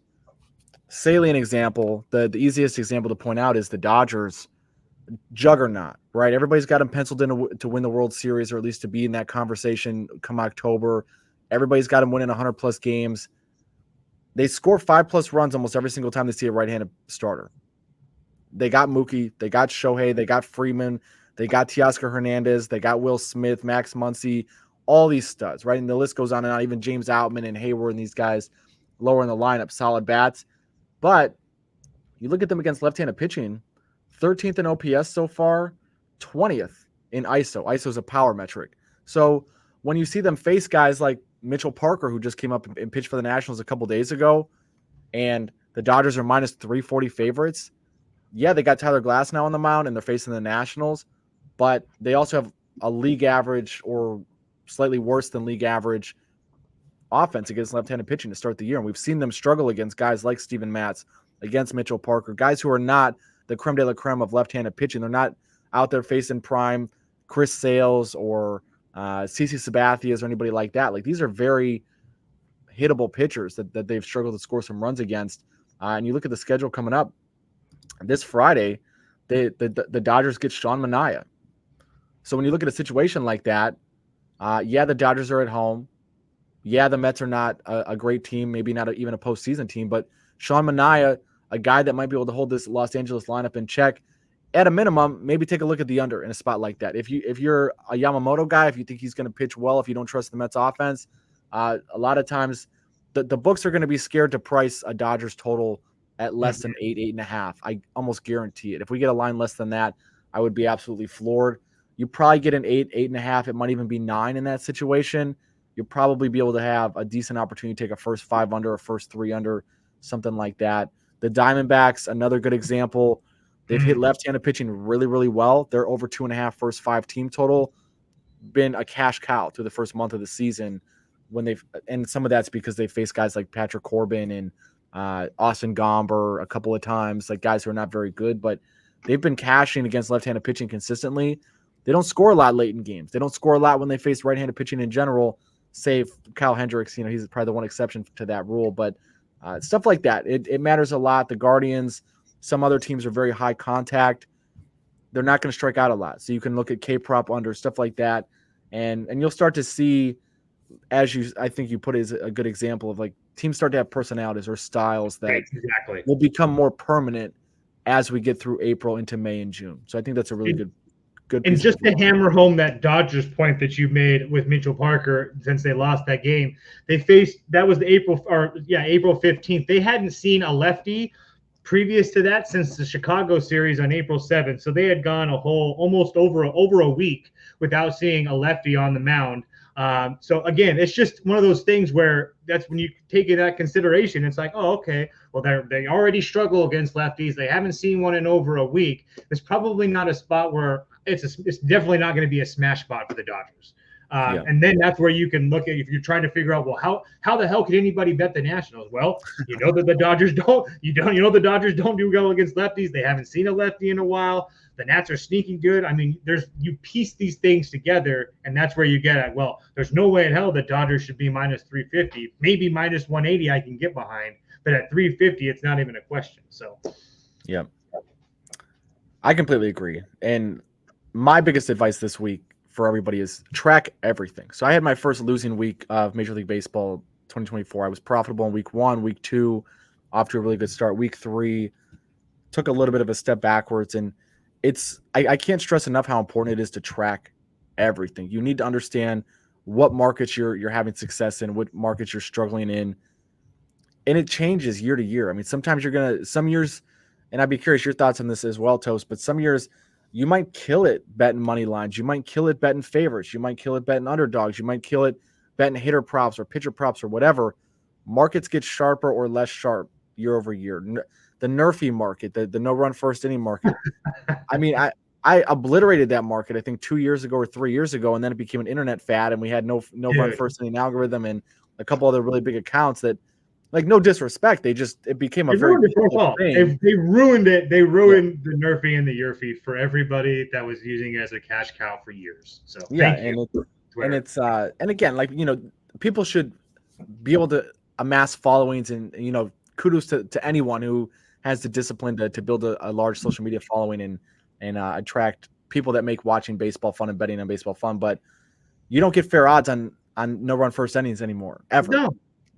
B: salient example, the easiest example to point out is the Dodgers juggernaut, right? Everybody's got them penciled in to win the World Series, or at least to be in that conversation come October. Everybody's got them winning 100-plus games. They score 5-plus runs almost every single time they see a right-handed starter. They got Mookie. They got Shohei. They got Freeman. They got Teoscar Hernandez. They got Will Smith, Max Muncy, all these studs, right? And the list goes on and on. Even James Outman and Hayward and these guys lower in the lineup, solid bats. But you look at them against left-handed pitching, 13th in OPS so far, 20th in ISO. ISO is a power metric. So when you see them face guys like Mitchell Parker, who just came up and pitched for the Nationals a couple days ago, and the Dodgers are minus 340 favorites. Yeah, they got Tyler Glass now on the mound, and they're facing the Nationals, but they also have a league average or slightly worse than league average offense against left-handed pitching to start the year. And we've seen them struggle against guys like Steven Matz, against Mitchell Parker, guys who are not the creme de la creme of left-handed pitching. They're not out there facing prime Chris Sales or CC Sabathias or anybody like that. Like, these are very hittable pitchers that they've struggled to score some runs against. And you look at the schedule coming up this Friday, the Dodgers get Sean Manaea. So when you look at a situation like that, the Dodgers are at home. Yeah, the Mets are not a great team, maybe not even a postseason team, but Sean Manaea, a guy that might be able to hold this Los Angeles lineup in check, at a minimum, maybe take a look at the under in a spot like that. If you're a Yamamoto guy, if you think he's going to pitch well, if you don't trust the Mets offense, a lot of times the books are going to be scared to price a Dodgers total at less than 8.5. I almost guarantee it. If we get a line less than that, I would be absolutely floored. You probably get an 8.5. It might even be 9 in that situation. You'll probably be able to have a decent opportunity to take a first 5 under, a first 3 under, something like that. The Diamondbacks, another good example. They've hit left-handed pitching really, really well. They're over 2.5 first 5 team total. Been a cash cow through the first month of the season and some of that's because they face guys like Patrick Corbin and Austin Gomber a couple of times, like guys who are not very good, but they've been cashing against left-handed pitching consistently. They don't score a lot late in games. They don't score a lot when they face right-handed pitching in general, save Kyle Hendricks. He's probably the one exception to that rule, but stuff like that. It matters a lot. The Guardians, some other teams are very high contact. They're not going to strike out a lot. So you can look at K-prop under, stuff like that. And you'll start to see, I think you put it as a good example of, like, teams start to have personalities or styles that will become more permanent as we get through April into May and June. So I think that's a really good.
A: And just to hammer home that Dodgers point that you made with Mitchell Parker, since they lost that game, that was April 15th. They hadn't seen a lefty previous to that since the Chicago series on April 7th. So they had gone almost over a week without seeing a lefty on the mound. So again, it's just one of those things where that's when you take in that consideration. It's like, oh, okay, well, they already struggle against lefties. They haven't seen one in over a week. It's probably not a spot where it's definitely not going to be a smash spot for the Dodgers. And then that's where you can look at, if you're trying to figure out, well, how the hell could anybody bet the Nationals? Well, you know that the Dodgers the Dodgers don't do well against lefties. They haven't seen a lefty in a while. The Nats are sneaking good. I mean, you piece these things together, and that's where you get at, well, there's no way in hell the Dodgers should be minus 350. Maybe minus 180 I can get behind, but at 350, it's not even a question. So,
B: yeah, I completely agree. And my biggest advice this week for everybody is track everything. So I had my first losing week of Major League Baseball 2024. I was profitable in week 1, week 2, off to a really good start. Week 3, took a little bit of a step backwards. And I can't stress enough how important it is to track everything. You need to understand what markets you're having success in, what markets you're struggling in. and it changes year to year. I mean, sometimes some years, and I'd be curious your thoughts on this as well, Toast, but some years you might kill it betting money lines. You might kill it betting favorites. You might kill it betting underdogs. You might kill it betting hitter props or pitcher props or whatever. Markets get sharper or less sharp year over year. The Nerfy market, the no run first inning market. I mean, I obliterated that market, I think 2 years ago or 3 years ago, and then it became an internet fad, and we had no run first inning algorithm and a couple other really big accounts that, like, no disrespect, it became a very
A: thing. They ruined it. They ruined the Nerfy and the Yerfy for everybody that was using it as a cash cow for years. So
B: yeah, and again, like, people should be able to amass followings, and kudos to anyone who has the discipline to build a large social media following and attract people that make watching baseball fun and betting on baseball fun. But you don't get fair odds on no run first innings anymore, ever.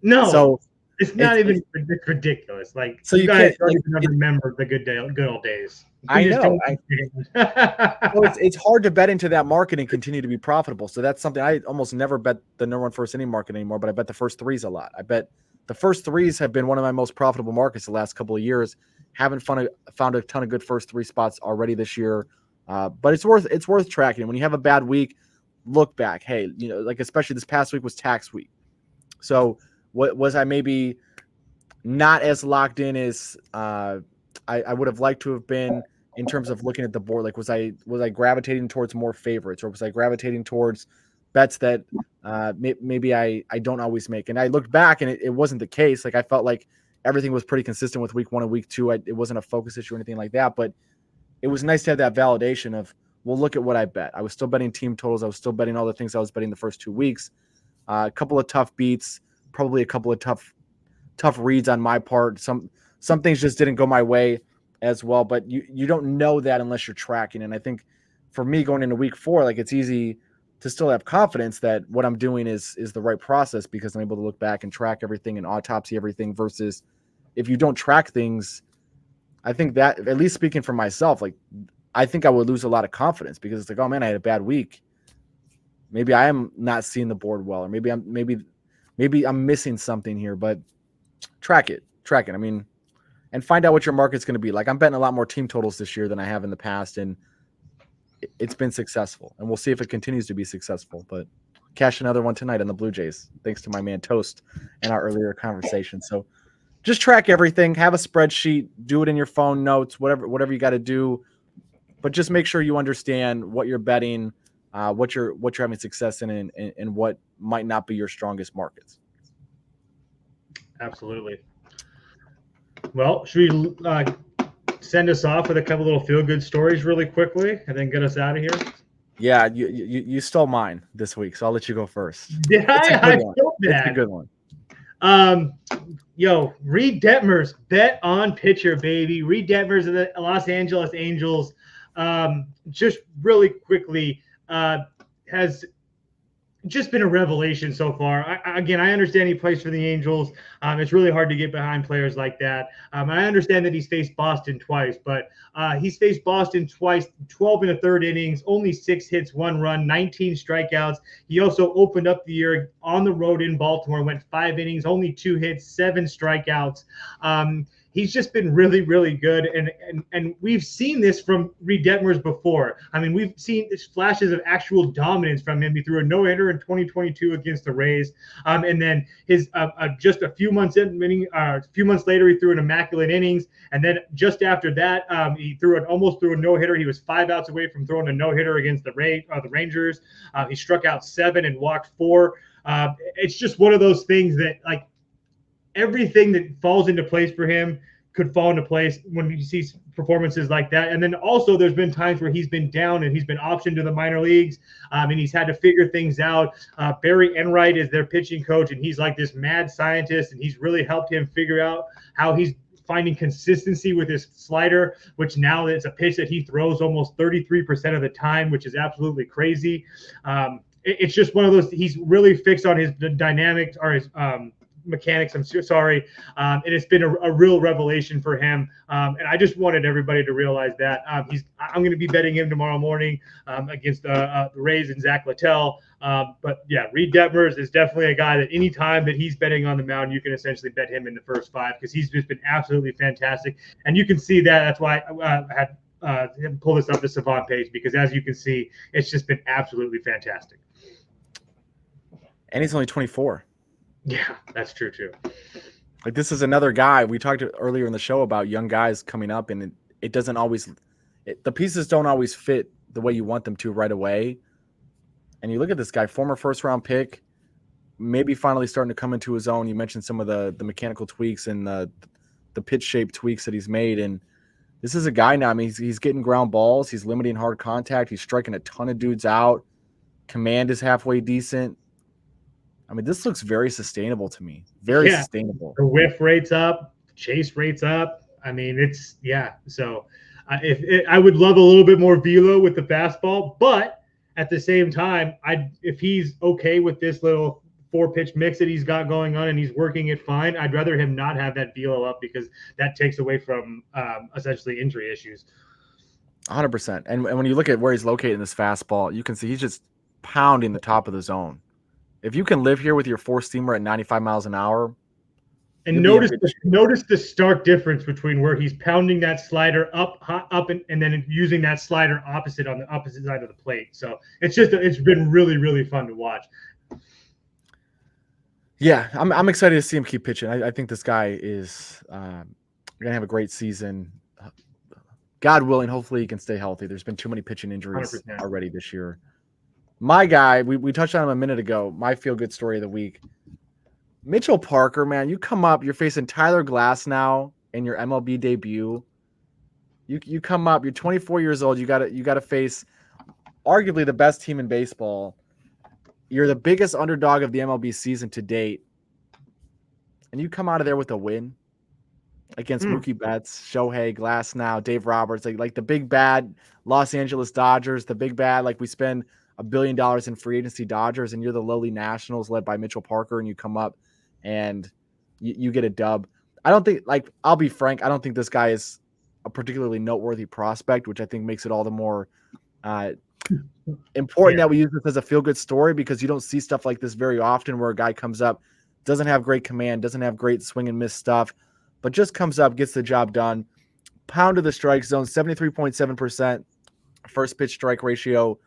A: No. So it's
B: it's
A: ridiculous. Like, so you guys don't even remember the good old days.
B: I know. It's hard to bet into that market and continue to be profitable. So that's something I almost never bet the no run first inning market anymore, but I bet the first threes a lot. I bet the first threes have been one of my most profitable markets the last couple of years. Haven't found a ton of good first three spots already this year, but it's worth tracking. When you have a bad week, look back. Hey, like, especially this past week was tax week, so what was I maybe not as locked in as I would have liked to have been in terms of looking at the board. Like, was I gravitating towards more favorites, or was I gravitating towards bets that maybe I don't always make? And I looked back, and it wasn't the case. Like, I felt like everything was pretty consistent with week 1 and week 2. It wasn't a focus issue or anything like that, but it was nice to have that validation of, well, look at what I bet. I was still betting team totals. I was still betting all the things I was betting the first 2 weeks. A couple of tough beats, probably a couple of tough reads on my part. Some things just didn't go my way as well, but you don't know that unless you're tracking. And I think for me, going into week 4, like, it's easy to still have confidence that what I'm doing is the right process, because I'm able to look back and track everything and autopsy everything, versus if you don't track things, I think that, at least speaking for myself, like, I think I would lose a lot of confidence, because it's like, oh man, I had a bad week. Maybe I am not seeing the board well, or maybe I'm missing something here. But track it. I mean, and find out what your market's going to be. Like, I'm betting a lot more team totals this year than I have in the past, and it's been successful, and we'll see if it continues to be successful. But cash another one tonight on the Blue Jays, thanks to my man Toast and our earlier conversation. So just track everything, have a spreadsheet, do it in your phone notes, whatever you got to do, but just make sure you understand what you're betting, what you're having success in, and what might not be your strongest markets.
A: Absolutely. Well, should we send us off with a couple little feel-good stories really quickly and then get us out of here?
B: Yeah, you stole mine this week, so I'll let you go first.
A: Yeah, I felt that.
B: It's a good one.
A: Reed Detmers, bet on pitcher, baby. Reed Detmers of the Los Angeles Angels, just really quickly, has just been a revelation so far. I understand he plays for the Angels. It's really hard to get behind players like that. I understand that he's faced Boston twice, but he's faced Boston twice, 12 1/3 innings, only 6 hits, 1 run, 19 strikeouts. He also opened up the year on the road in Baltimore, went 5 innings, only 2 hits, 7 strikeouts. He's just been really, really good. And we've seen this from Reed Detmers before. I mean, we've seen flashes of actual dominance from him. He threw a no-hitter in 2022 against the Rays. And then his just a few months later, he threw an immaculate innings. And then just after that, he almost threw a no-hitter. He was 5 outs away from throwing a no-hitter against the Rangers. He struck out 7 and walked 4. It's just one of those things that, like, everything that falls into place for him could fall into place when you see performances like that. And then also there's been times where he's been down and he's been optioned to the minor leagues, and he's had to figure things out. Barry Enright is their pitching coach, and he's like this mad scientist, and he's really helped him figure out how he's finding consistency with his slider, which now it's a pitch that he throws almost 33% of the time, which is absolutely crazy. It's just one of those, he's really fixed on his dynamics, or his mechanics. I'm so sorry. And it's been a real revelation for him. And I just wanted everybody to realize that I'm going to be betting him tomorrow morning against the Rays and Zach Littell. But yeah, Reed Detmers is definitely a guy that anytime that he's betting on the mound, you can essentially bet him in the first five because he's just been absolutely fantastic. And you can see that. That's why I had pull this up the Savant page because as you can see, it's just been absolutely fantastic.
B: And he's only 24.
A: Yeah, that's true too.
B: Like this is another guy we talked earlier in the show about young guys coming up, and it doesn't always, the pieces don't always fit the way you want them to right away. And you look at this guy, former first-round pick, maybe finally starting to come into his own. You mentioned some of the mechanical tweaks and the pitch shape tweaks that he's made, and this is a guy now. I mean, he's getting ground balls. He's limiting hard contact. He's striking a ton of dudes out. Command is halfway decent. I mean, this looks very sustainable to me. Very sustainable.
A: The whiff rate's up. Chase rate's up. I mean, it's So I would love a little bit more velo with the fastball, but at the same time, if he's okay with this little 4-pitch mix that he's got going on and he's working it fine, I'd rather him not have that velo up because that takes away from essentially injury issues.
B: 100%. And when you look at where he's located in this fastball, you can see he's just pounding the top of the zone. If you can live here with your 4-steamer at 95 miles an hour.
A: And notice the stark difference between where he's pounding that slider up and then using that slider opposite on the opposite side of the plate. So it's been really, really fun to watch.
B: Yeah, I'm excited to see him keep pitching. I think this guy is going to have a great season. God willing, hopefully he can stay healthy. There's been too many pitching injuries
A: 100%.
B: already this year. My guy, we touched on him a minute ago, my feel-good story of the week. Mitchell Parker, man, you come up, you're facing Tyler Glass now in your MLB debut. You come up, you're 24 years old, you gotta face arguably the best team in baseball. You're the biggest underdog of the MLB season to date. And you come out of there with a win against Mookie Betts, Shohei, Glass now, Dave Roberts, like the big bad Los Angeles Dodgers, the big bad, like we spend $1 billion in free agency Dodgers, and you're the lowly Nationals led by Mitchell Parker, and you come up and you get a dub. I don't think, like, I'll be frank, I don't think this guy is a particularly noteworthy prospect, which I think makes it all the more important that we use this as a feel-good story, because you don't see stuff like this very often where a guy comes up, doesn't have great command, doesn't have great swing and miss stuff, but just comes up, gets the job done. Pound to the strike zone, 73.7% first pitch strike ratio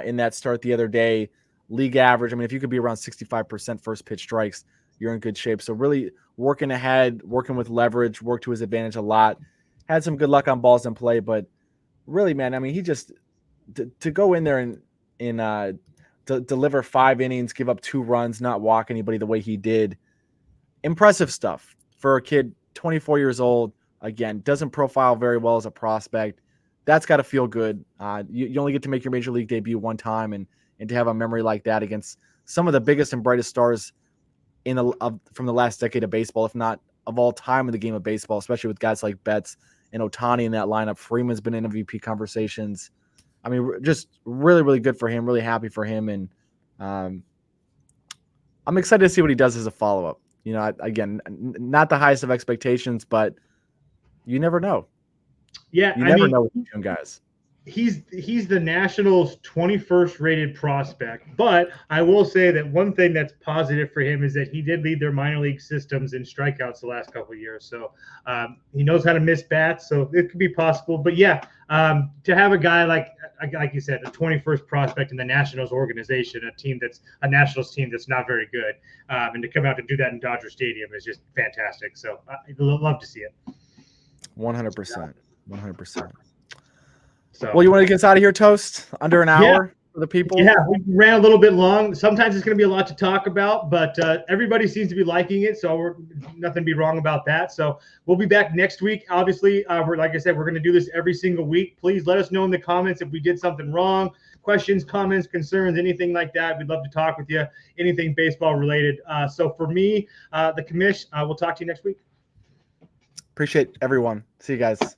B: in that start the other day. League average, I mean, if you could be around 65% first pitch strikes, you're in good shape. So really working ahead, working with leverage, worked to his advantage a lot. Had some good luck on balls in play, but really, man, I mean, he just to go in there and deliver 5 innings, give up 2 runs, not walk anybody the way he did. Impressive stuff for a kid, 24 years old. Again, doesn't profile very well as a prospect. That's got to feel good. You only get to make your major league debut one time, and to have a memory like that against some of the biggest and brightest stars from the last decade of baseball, if not of all time in the game of baseball, especially with guys like Betts and Ohtani in that lineup. Freeman's been in MVP conversations. I mean, just really, really good for him. Really happy for him, and I'm excited to see what he does as a follow-up. You know, again, not the highest of expectations, but you never know.
A: Yeah,
B: you never know with these young guys.
A: He's the Nationals' 21st rated prospect, but I will say that one thing that's positive for him is that he did lead their minor league systems in strikeouts the last couple of years. So he knows how to miss bats, so it could be possible. But yeah, to have a guy like you said, a 21st prospect in the Nationals organization, a Nationals team that's not very good, and to come out to do that in Dodger Stadium is just fantastic. So I'd love to see it.
B: 100%. 100%.
A: So,
B: well, you want to get us out of here, Toast? Under an hour for the people?
A: Yeah, we ran a little bit long. Sometimes it's going to be a lot to talk about, but everybody seems to be liking it, so nothing to be wrong about that. So we'll be back next week. Obviously, like I said, we're going to do this every single week. Please let us know in the comments if we did something wrong. Questions, comments, concerns, anything like that. We'd love to talk with you. Anything baseball related. So for me, the Commish, we'll talk to you next week.
B: Appreciate everyone. See you guys.